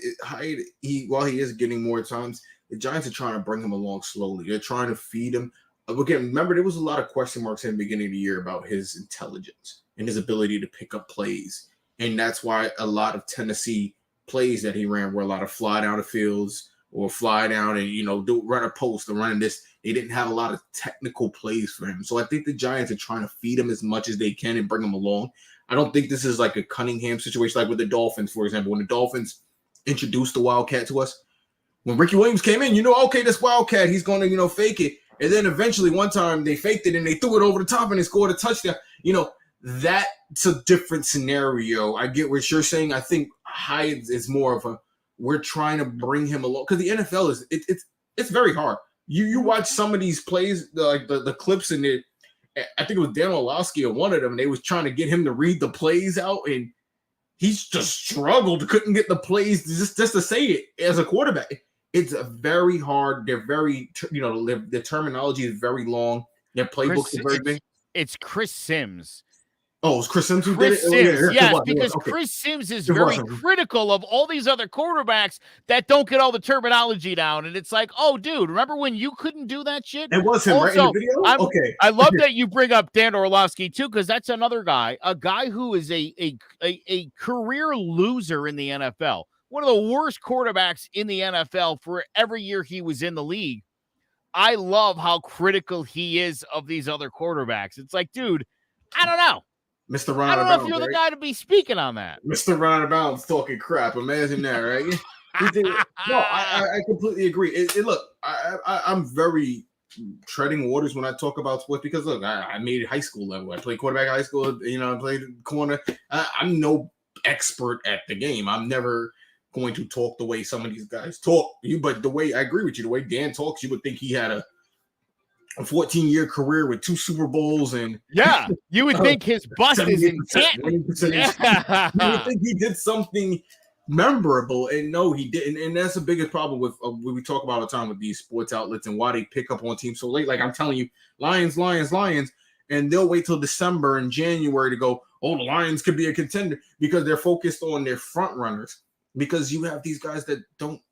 while he is getting more times, the Giants are trying to bring him along slowly. They're trying to feed him. Again, remember, there was a lot of question marks in the beginning of the year about his intelligence and his ability to pick up plays. And that's why a lot of Tennessee plays that he ran were a lot of fly down the fields, or fly down and, run a post or running this. They didn't have a lot of technical plays for him. So I think the Giants are trying to feed him as much as they can and bring him along. I don't think this is like a Cunningham situation like with the Dolphins, for example. When the Dolphins introduced the Wildcat to us, when Ricky Williams came in, okay, this Wildcat, he's going to, fake it. And then eventually one time they faked it and they threw it over the top and they scored a touchdown. That's a different scenario. I get what you're saying. I think Hyde is more of we're trying to bring him along because the NFL is it's very hard. You watch some of these plays, like the clips in it. I think it was Dan Orlovsky or one of them. They was trying to get him to read the plays out, and he's just struggled, couldn't get the plays just to say it as a quarterback. It's very hard. They're very, the terminology is very long. Their playbooks are very big. It's Chris Sims. Oh, it's Chris Sims who Chris did it? Sims, yes, because Chris Sims is very critical of all these other quarterbacks that don't get all the terminology down. And it's like, oh, dude, remember when you couldn't do that shit? It was him, right, in the video? Okay. I love that you bring up Dan Orlovsky, too, because that's another guy, a guy who is a career loser in the NFL. One of the worst quarterbacks in the NFL for every year he was in the league. I love how critical he is of these other quarterbacks. It's like, dude, I don't know. Mr. Ron I don't know if you're the guy to be speaking on that. Mr. Ron Abound's talking crap. Imagine that, right? No, I completely agree. Look, I'm very treading waters when I talk about sports because, look, I made it high school level. I played quarterback in high school. I played corner. I'm no expert at the game. I'm never going to talk the way some of these guys talk. But the way I agree with you, the way Dan talks, you would think he had a 14-year career with 2 Super Bowls and you would think his bust is intent. You would think he did something memorable, and no, he didn't. And that's the biggest problem with when we talk about all the time with these sports outlets and why they pick up on teams so late. Like I'm telling you, Lions, and they'll wait till December and January to go, oh, the Lions could be a contender because they're focused on their front runners. Because you have these guys that don't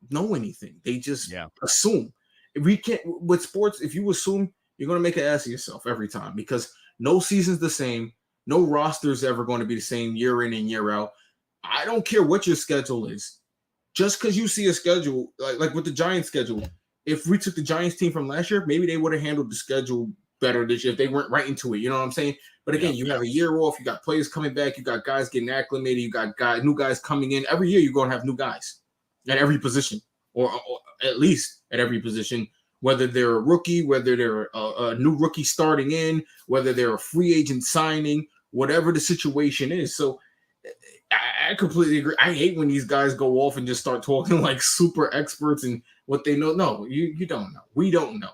know anything, they just assume. We can't with sports. If you assume, you're going to make an ass of yourself every time because no season's the same. No roster's ever going to be the same year in and year out. I don't care what your schedule is. Just because you see a schedule, like with the Giants schedule, if we took the Giants team from last year, maybe they would have handled the schedule better this year if they went right into it. You know what I'm saying? But again, you have a year off. You got players coming back. You got guys getting acclimated. You got new guys coming in. Every year you're going to have new guys at every position, or at least at every position, whether they're a rookie, whether they're a new rookie starting in, whether they're a free agent signing, whatever the situation is. So I completely agree. I hate when these guys go off and just start talking like super experts and what they know. No, you don't know. We don't know.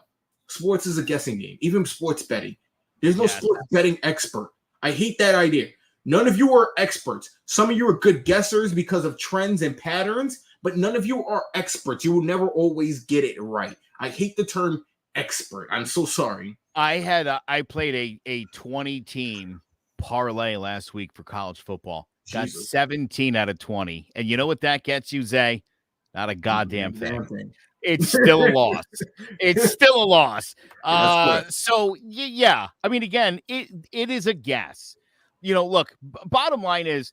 Sports is a guessing game. Even sports betting. There's no sports betting expert. I hate that idea. None of you are experts. Some of you are good guessers because of trends and patterns, but none of you are experts. You will never always get it right. I hate the term expert. I'm so sorry. I played a 20-team parlay last week for college football. Got 17 out of 20. And you know what that gets you, Zay? Not a goddamn thing. It's still a loss. It's still a loss. So, yeah. I mean, again, it is a guess. Look, bottom line is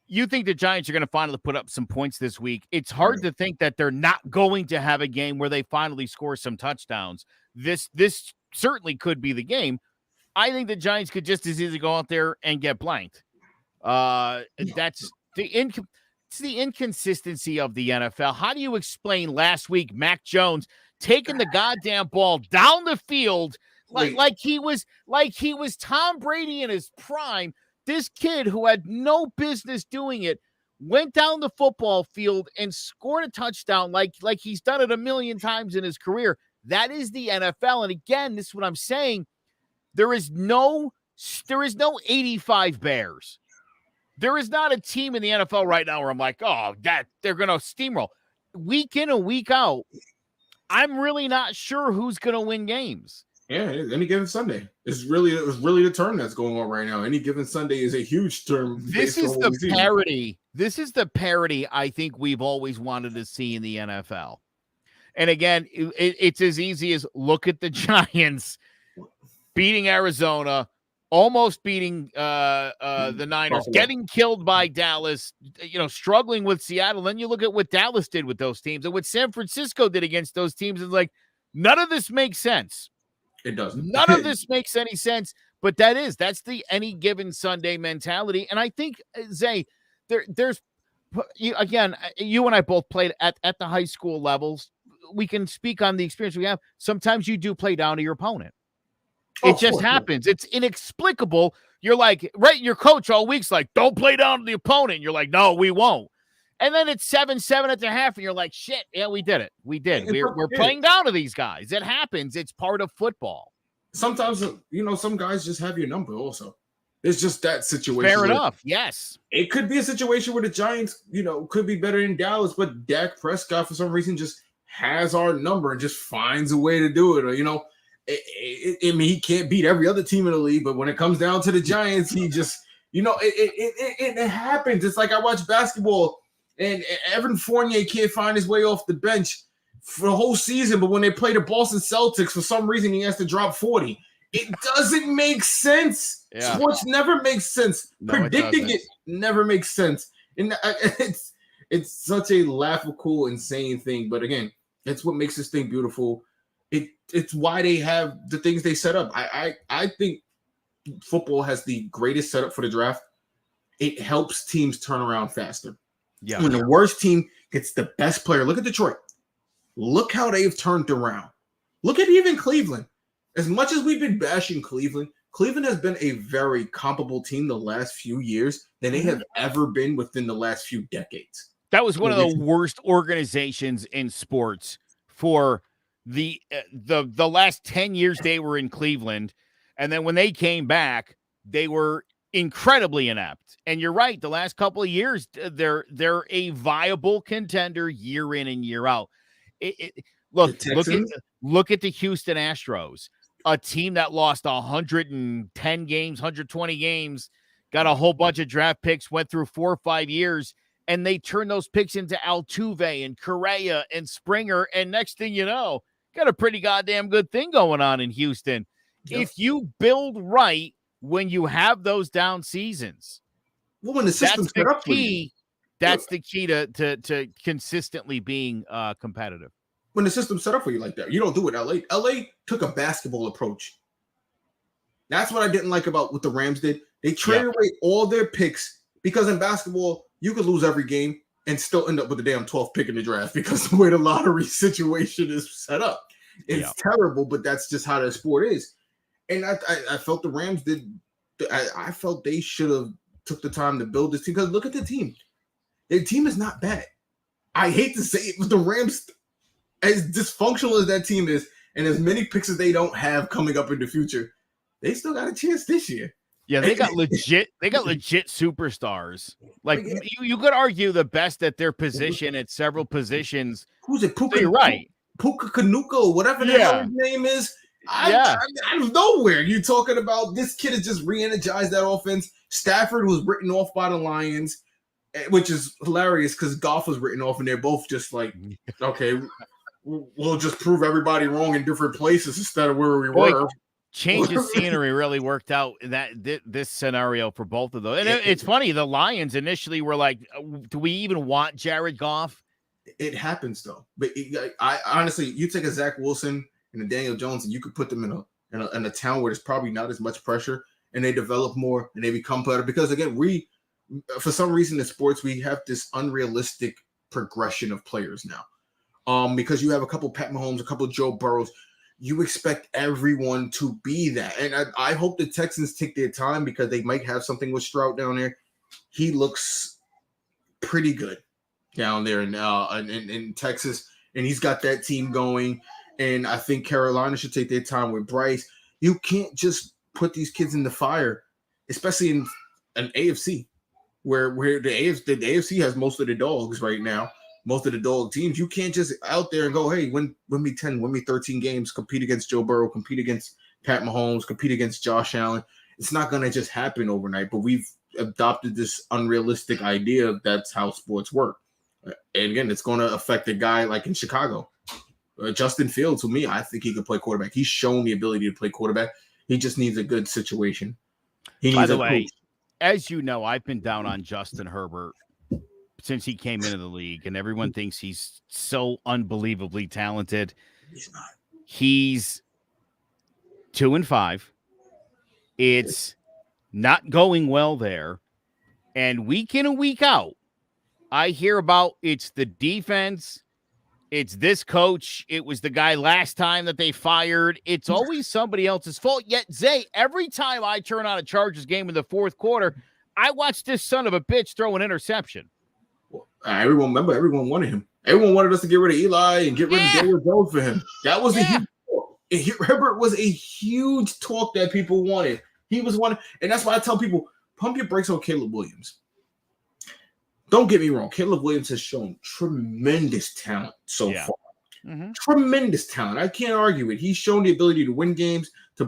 you think the Giants are going to finally put up some points this week. It's hard to think that they're not going to have a game where they finally score some touchdowns. This certainly could be the game. I think the Giants could just as easily go out there and get blanked. That's it's the inconsistency of the NFL. How do you explain last week Mac Jones taking the goddamn ball down the field like he was Tom Brady in his prime? This kid who had no business doing it went down the football field and scored a touchdown like he's done it a million times in his career. That is the NFL. And again, this is what I'm saying. There is no 85 Bears. There is not a team in the NFL right now where I'm like, oh, that they're going to steamroll. Week in and week out, I'm really not sure who's going to win games. Yeah, any given Sunday. It's really the term that's going on right now. Any given Sunday is a huge term. This is the parity. This is the parity I think we've always wanted to see in the NFL. And again, it's as easy as look at the Giants beating Arizona, almost beating the Niners, Buffalo. getting killed by Dallas, struggling with Seattle. Then you look at what Dallas did with those teams and what San Francisco did against those teams. It's like, none of this makes sense. It doesn't. None of this makes any sense, but that's the any given Sunday mentality. And I think, Zay, there's, again, you and I both played at the high school levels. We can speak on the experience we have. Sometimes you do play down to your opponent. It just happens. It's inexplicable. You're like, right, your coach all week's like, don't play down to the opponent. You're like, no, we won't. And then it's 7-7 at the half, and you're like, shit, yeah, we did it. We did. We're playing down to these guys. It happens. It's part of football. Sometimes, some guys just have your number also. It's just that situation. Fair enough. Yes. It could be a situation where the Giants, could be better than Dallas, but Dak Prescott, for some reason, just has our number and just finds a way to do it. Or, he can't beat every other team in the league, but when it comes down to the Giants, he just, it happens. It's like I watch basketball and Evan Fournier can't find his way off the bench for the whole season, but when they play the Boston Celtics, for some reason, he has to drop 40. It doesn't make sense. Yeah. Sports never makes sense. No, predicting it never makes sense. And it's such a laughable, insane thing. But again, it's what makes this thing beautiful. It's why they have the things they set up. I think football has the greatest setup for the draft. It helps teams turn around faster. Yeah. When the worst team gets the best player, look at Detroit. Look how they've turned around. Look at even Cleveland. As much as we've been bashing Cleveland has been a very comparable team the last few years than they have ever been within the last few decades. That was one of the worst organizations in sports for the last 10 years they were in Cleveland. And then when they came back, they were incredibly inept. And you're right. The last couple of years, they're a viable contender year in and year out. Look at the Houston Astros, a team that lost 110 games, 120 games, got a whole bunch of draft picks, went through 4 or 5 years, and they turned those picks into Altuve and Correa and Springer. And next thing you know, got a pretty goddamn good thing going on in Houston. Yep. If you build right when you have those down seasons, well, when the system's set up for you. That's the key to consistently being competitive. When the system's set up for you like that, you don't do it. LA took a basketball approach. That's what I didn't like about what the Rams did. They traded away all their picks because in basketball, you could lose every game and still end up with the damn 12th pick in the draft because the way the lottery situation is set up. It's terrible, but that's just how the sport is. And I felt the Rams did. I felt they should have took the time to build this team because look at the team. Their team is not bad. I hate to say it, but the Rams, as dysfunctional as that team is, and as many picks as they don't have coming up in the future, they still got a chance this year. Yeah, they got legit superstars. Like you could argue the best at their position at several positions. Who's it? Puka, you're right. Puka Kanuko, whatever the hell his name is. Out of nowhere, you're talking about this kid has just re-energized that offense. Stafford was written off by the Lions, which is hilarious because Goff was written off, and they're both just like, okay, we'll just prove everybody wrong in different places instead of where we were. Change of scenery really worked out this scenario for both of those. And it's funny, the Lions initially were like, do we even want Jared Goff? It happens though. But I honestly, you take a Zach Wilson and a Daniel Jones, and you could put them in a town where there's probably not as much pressure, and they develop more and they become better. Because again, for some reason in sports, we have this unrealistic progression of players now. Because you have a couple Pat Mahomes, a couple Joe Burrows. You expect everyone to be that. And I hope the Texans take their time because they might have something with Stroud down there. He looks pretty good down there in Texas, and he's got that team going. And I think Carolina should take their time with Bryce. You can't just put these kids in the fire, especially in an AFC where the AFC has most of the dogs right now. Most of the dog teams, you can't just out there and go, hey, win me 10, win me 13 games, compete against Joe Burrow, compete against Pat Mahomes, compete against Josh Allen. It's not going to just happen overnight, but we've adopted this unrealistic idea of that's how sports work. And again, it's going to affect a guy like in Chicago. Justin Fields, to me, I think he can play quarterback. He's shown the ability to play quarterback. He just needs a good situation. He By needs the a way, coach. as you know, I've been down on Justin Herbert since he came into the league, and everyone thinks he's so unbelievably talented. He's not. He's 2-5. It's not going well there. And week in and week out, I hear about it's the defense, it's this coach, it was the guy last time that they fired. It's always somebody else's fault. Yet, Zay, every time I turn on a Chargers game in the fourth quarter, I watch this son of a bitch throw an interception. Well, everyone wanted him. Everyone wanted us to get rid of Eli and get rid of Daniel Jones for him. That was a huge talk. Herbert was a huge talk that people wanted. He was one, and that's why I tell people, pump your brakes on Caleb Williams. Don't get me wrong. Caleb Williams has shown tremendous talent so far. Mm-hmm. Tremendous talent. I can't argue it. He's shown the ability to win games, to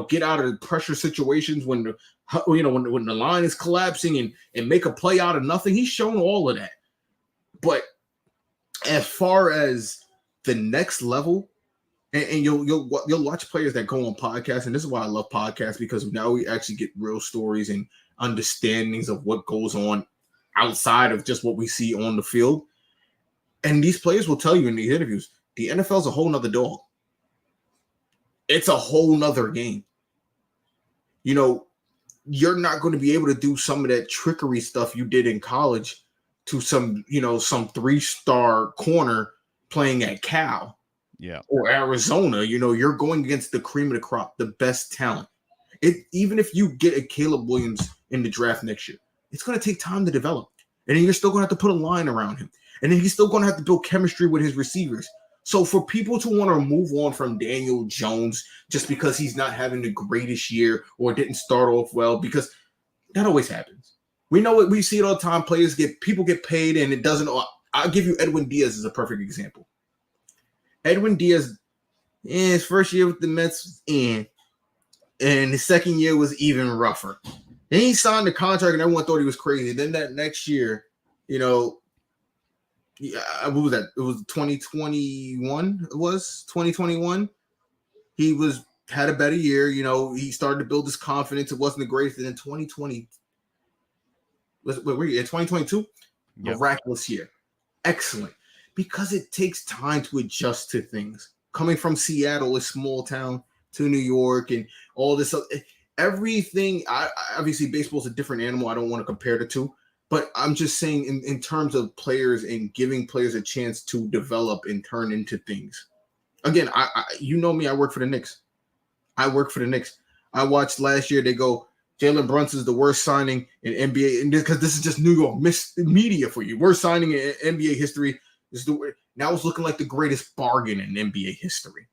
get out of pressure situations when the line is collapsing and make a play out of nothing. He's shown all of that. But as far as the next level, and you'll watch players that go on podcasts, and this is why I love podcasts, because now we actually get real stories and understandings of what goes on outside of just what we see on the field. And these players will tell you in these interviews, the NFL is a whole nother dog. It's a whole nother game. You're not going to be able to do some of that trickery stuff you did in college to some 3-star corner playing at Cal or Arizona. You're going against the cream of the crop, the best talent. Even if you get a Caleb Williams in the draft next year, it's going to take time to develop. And then you're still going to have to put a line around him. And then he's still going to have to build chemistry with his receivers. So for people to want to move on from Daniel Jones just because he's not having the greatest year or didn't start off well, because that always happens. We know it. We see it all the time. People get paid and it doesn't. I'll give you Edwin Diaz as a perfect example. Edwin Diaz, his first year with the Mets, and his second year was even rougher. Then he signed the contract and everyone thought he was crazy. Then that next year, what was that? It was 2021. It was 2021. He had a better year. He started to build his confidence. It wasn't the greatest. And in 2020, in 2022, miraculous year. Excellent. Because it takes time to adjust to things. Coming from Seattle, a small town, to New York and all this other, everything. Obviously, baseball is a different animal. I don't want to compare the two. But I'm just saying in terms of players and giving players a chance to develop and turn into things. Again, you know me, I work for the Knicks. I watched last year, they go, Jalen Brunson's the worst signing in NBA, and because this is just New York media for you. Worst signing in NBA history. Now it's looking like the greatest bargain in NBA history.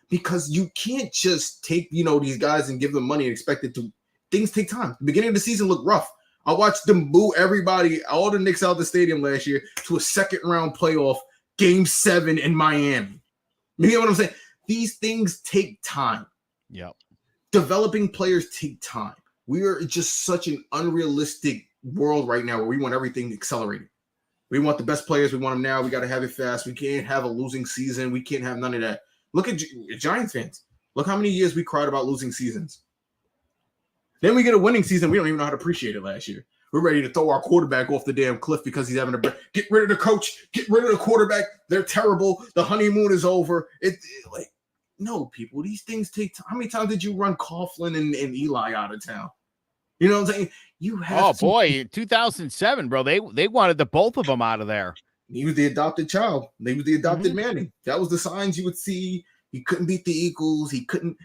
Because you can't just take, these guys and give them money and expect it to. Things take time. The beginning of the season looked rough. I watched them boo everybody, all the Knicks out of the stadium last year to a second-round playoff, Game 7 in Miami. You know what I'm saying? These things take time. Yep. Developing players take time. We are just such an unrealistic world right now where we want everything accelerated. We want the best players. We want them now. We got to have it fast. We can't have a losing season. We can't have none of that. Look at Giants fans. Look how many years we cried about losing seasons. Then we get a winning season. We don't even know how to appreciate it last year. We're ready to throw our quarterback off the damn cliff because he's having to get rid of the coach, get rid of the quarterback. They're terrible. The honeymoon is over. No, people, these things take time. How many times did you run Coughlin and Eli out of town? You know what I'm saying? You have boy, 2007, bro. They wanted the both of them out of there. He was the adopted child. He was the adopted Manning. That was the signs you would see. He couldn't beat the Eagles. He couldn't.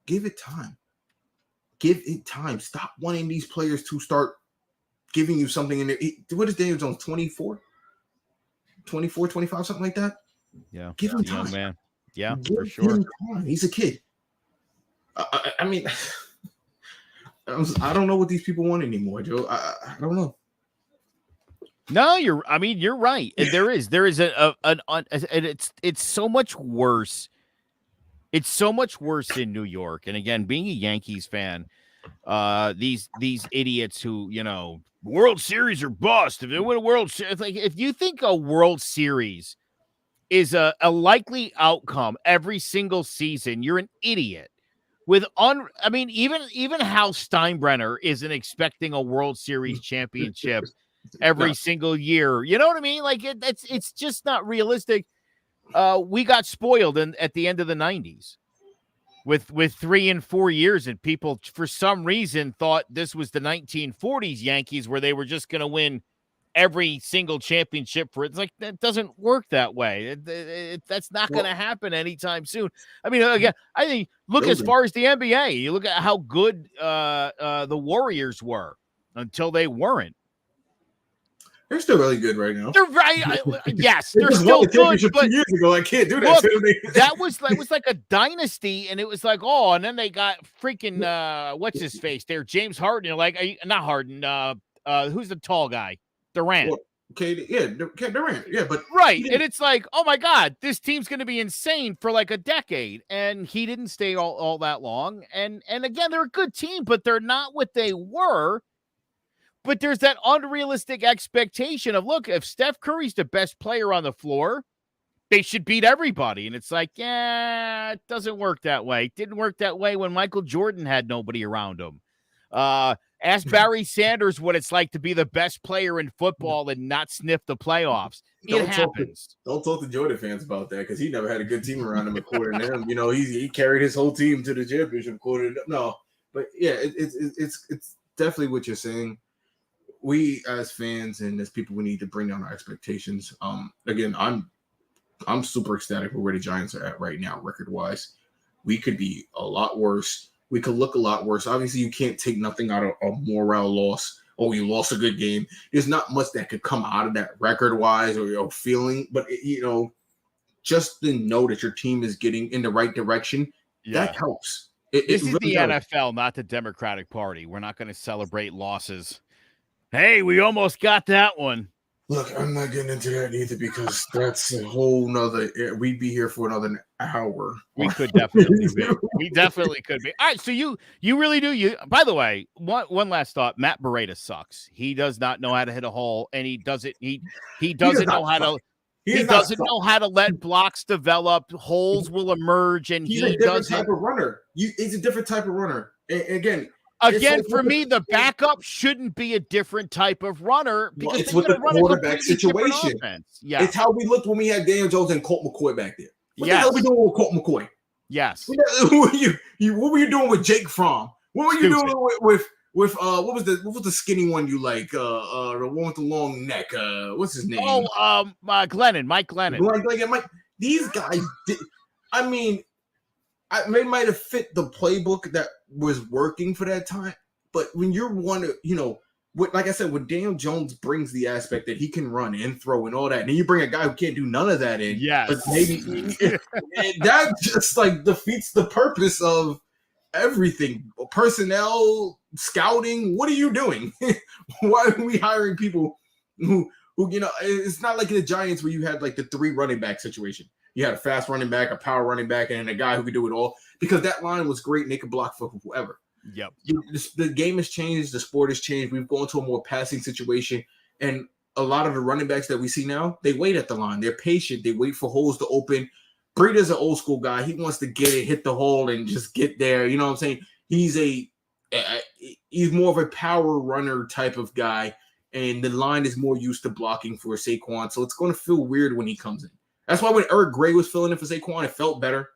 Give it time. Give it time. Stop wanting these players to start giving you something in there. What is Daniel Jones, 24? 24, 25, something like that? Yeah. Give him time. Young man. Yeah, Give for sure. Him time. He's a kid. I mean, I don't know what these people want anymore, Joe. I don't know. No, you're right. There is it's so much worse. It's so much worse in New York. And again, being a Yankees fan, these idiots who, World Series or bust. If they win a World Series, like if you think a World Series is a likely outcome every single season, you're an idiot. I mean, even Hal Steinbrenner isn't expecting a World Series championship every single year. You know what I mean? Like it's just not realistic. We got spoiled at the end of the 90s with 3 and 4 years, and people for some reason thought this was the 1940s Yankees where they were just going to win every single championship for it. It's like, that doesn't work that way. That's not going to happen anytime soon. I mean, again, I think look as far as the NBA, you look at how good the Warriors were until they weren't. They're still really good right now. They're right. Yes, they're still good. But 2 years ago, I can't do that. Look, that was like a dynasty, and it was like, oh, and then they got freaking what's his face there, James Harden. Like, not Harden. Who's the tall guy? Durant. Well, Durant. Yeah, but right, and it's like, oh my God, this team's going to be insane for like a decade, and he didn't stay all that long. And again, they're a good team, but they're not what they were. But there's that unrealistic expectation of, look, if Steph Curry's the best player on the floor, they should beat everybody. And it's like, yeah, it doesn't work that way. It didn't work that way when Michael Jordan had nobody around him. Ask Barry Sanders what it's like to be the best player in football and not sniff the playoffs. It happens. Don't talk to Jordan fans about that, because he never had a good team around him according to him. You know, he carried his whole team to the championship according to, no. But yeah, it's definitely what you're saying. We as fans and as people, we need to bring down our expectations. Again, I'm super ecstatic with where the Giants are at right now, record-wise. We could be a lot worse. We could look a lot worse. Obviously, you can't take nothing out of a morale loss. Oh, you lost a good game. There's not much that could come out of that record-wise or feeling. But, just to know that your team is getting in the right direction, that helps. This is the NFL, not the Democratic Party. We're not going to celebrate losses. Hey, we almost got that one. Look, I'm not getting into that either, because that's a whole nother. We'd be here for another hour. We could definitely be. We definitely could be. All right, so you really do. By the way, one last thought. Matt Breida sucks. He does not know how to hit a hole, and he doesn't know how to. He doesn't know how to let blocks develop. Holes will emerge, and he's a different type of runner. He's a different type of runner. And Again, for me, the backup shouldn't be a different type of runner, because it's with the quarterback situation. Yeah, it's how we looked when we had Daniel Jones and Colt McCoy back there. What the hell are we doing with Colt McCoy? Yes. What were you doing with Jake Fromm? What were you doing with what was the skinny one you like? The one with the long neck. What's his name? Oh, Mike Glennon. Mike. These guys did. I mean, they might have fit the playbook that was working for that time, but when you're like I said, when Daniel Jones brings the aspect that he can run and throw and all that, and then you bring a guy who can't do none of that in, but maybe that just like defeats the purpose of everything. Personnel, scouting, what are you doing? Why are we hiring people who it's not like the Giants where you had like the 3 running back situation. You had a fast running back, a power running back, and a guy who could do it all, because that line was great and they could block for whoever. Yep. The game has changed. The sport has changed. We've gone to a more passing situation. And a lot of the running backs that we see now, they wait at the line. They're patient. They wait for holes to open. Breida's an old school guy. He wants to get it, hit the hole, and just get there. You know what I'm saying? He's more of a power runner type of guy, and the line is more used to blocking for Saquon. So it's going to feel weird when he comes in. That's why when Eric Gray was filling in for Saquon, it felt better,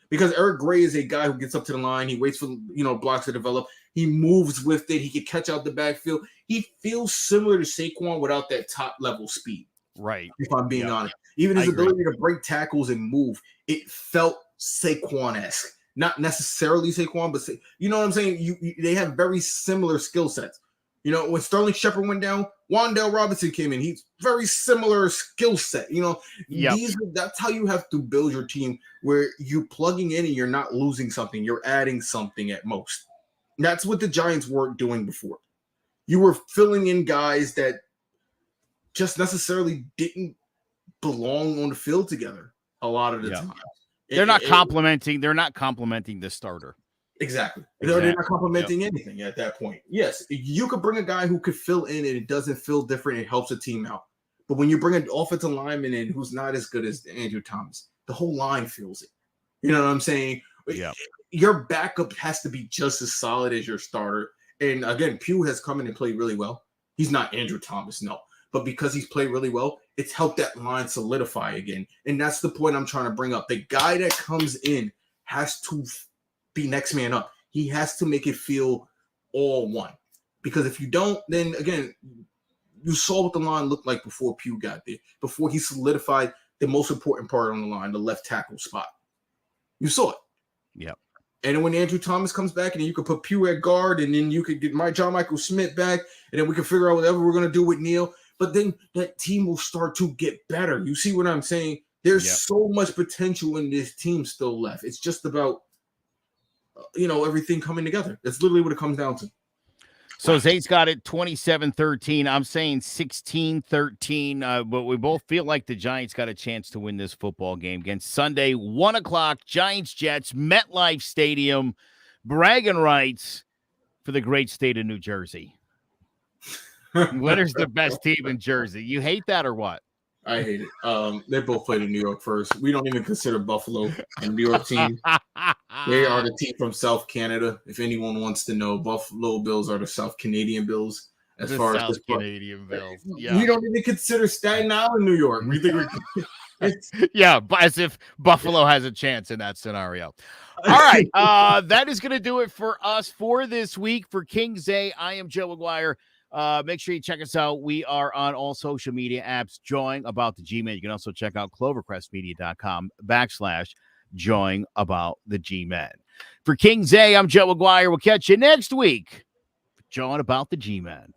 because Eric Gray is a guy who gets up to the line. He waits for blocks to develop. He moves with it. He can catch out the backfield. He feels similar to Saquon without that top level speed. Right. If I'm being honest, even his ability to break tackles and move, it felt Saquon-esque. Not necessarily Saquon, but you know what I'm saying. They have very similar skill sets. When Sterling Shepard went down, Wan'Dale Robinson came in. He's very similar skill set. That's how you have to build your team, where you're plugging in and you're not losing something. You're adding something at most. That's what the Giants weren't doing before. You were filling in guys that just necessarily didn't belong on the field together a lot of the time. They're not complimenting the starter. Exactly. They're not complimenting anything at that point. Yes, you could bring a guy who could fill in and it doesn't feel different. It helps the team out. But when you bring an offensive lineman in who's not as good as Andrew Thomas, the whole line feels it. You know what I'm saying? Yeah. your backup has to be just as solid as your starter. And again, Pugh has come in and played really well. He's not Andrew Thomas, no. But because he's played really well, it's helped that line solidify again. And that's the point I'm trying to bring up. The guy that comes in has to be next man up. He has to make it feel all one. Because if you don't, then again, you saw what the line looked like before Pugh got there, before he solidified the most important part on the line, the left tackle spot. You saw it. Yep. And then when Andrew Thomas comes back, and then you could put Pugh at guard, and then you could get John Michael Smith back, and then we can figure out whatever we're going to do with Neal. But then that team will start to get better. You see what I'm saying? There's so much potential in this team still left. It's just about, everything coming together. That's literally what it comes down to. So Zay's got it 27-13. I'm saying 16-13. But we both feel like the Giants got a chance to win this football game against Sunday, 1 o'clock, Giants-Jets, MetLife Stadium, bragging rights for the great state of New Jersey. Winner's the best team in Jersey. You hate that or what? I hate it. They both played in New York first. We don't even consider Buffalo a New York team. They are the team from South Canada. If anyone wants to know, Buffalo Bills are the South Canadian Bills. As far as this Canadian Bills, yeah. We don't even consider Staten Island New York. We think as if Buffalo has a chance in that scenario. All right, that is going to do it for us for this week. For King Zay, I am Joe McGuire. Make sure you check us out. We are on all social media apps. Join About the G-Man. You can also check out clovercrestmedia.com/join About the G-Man. For King Zay, I'm Joe McGuire. We'll catch you next week. Join About the G-Man.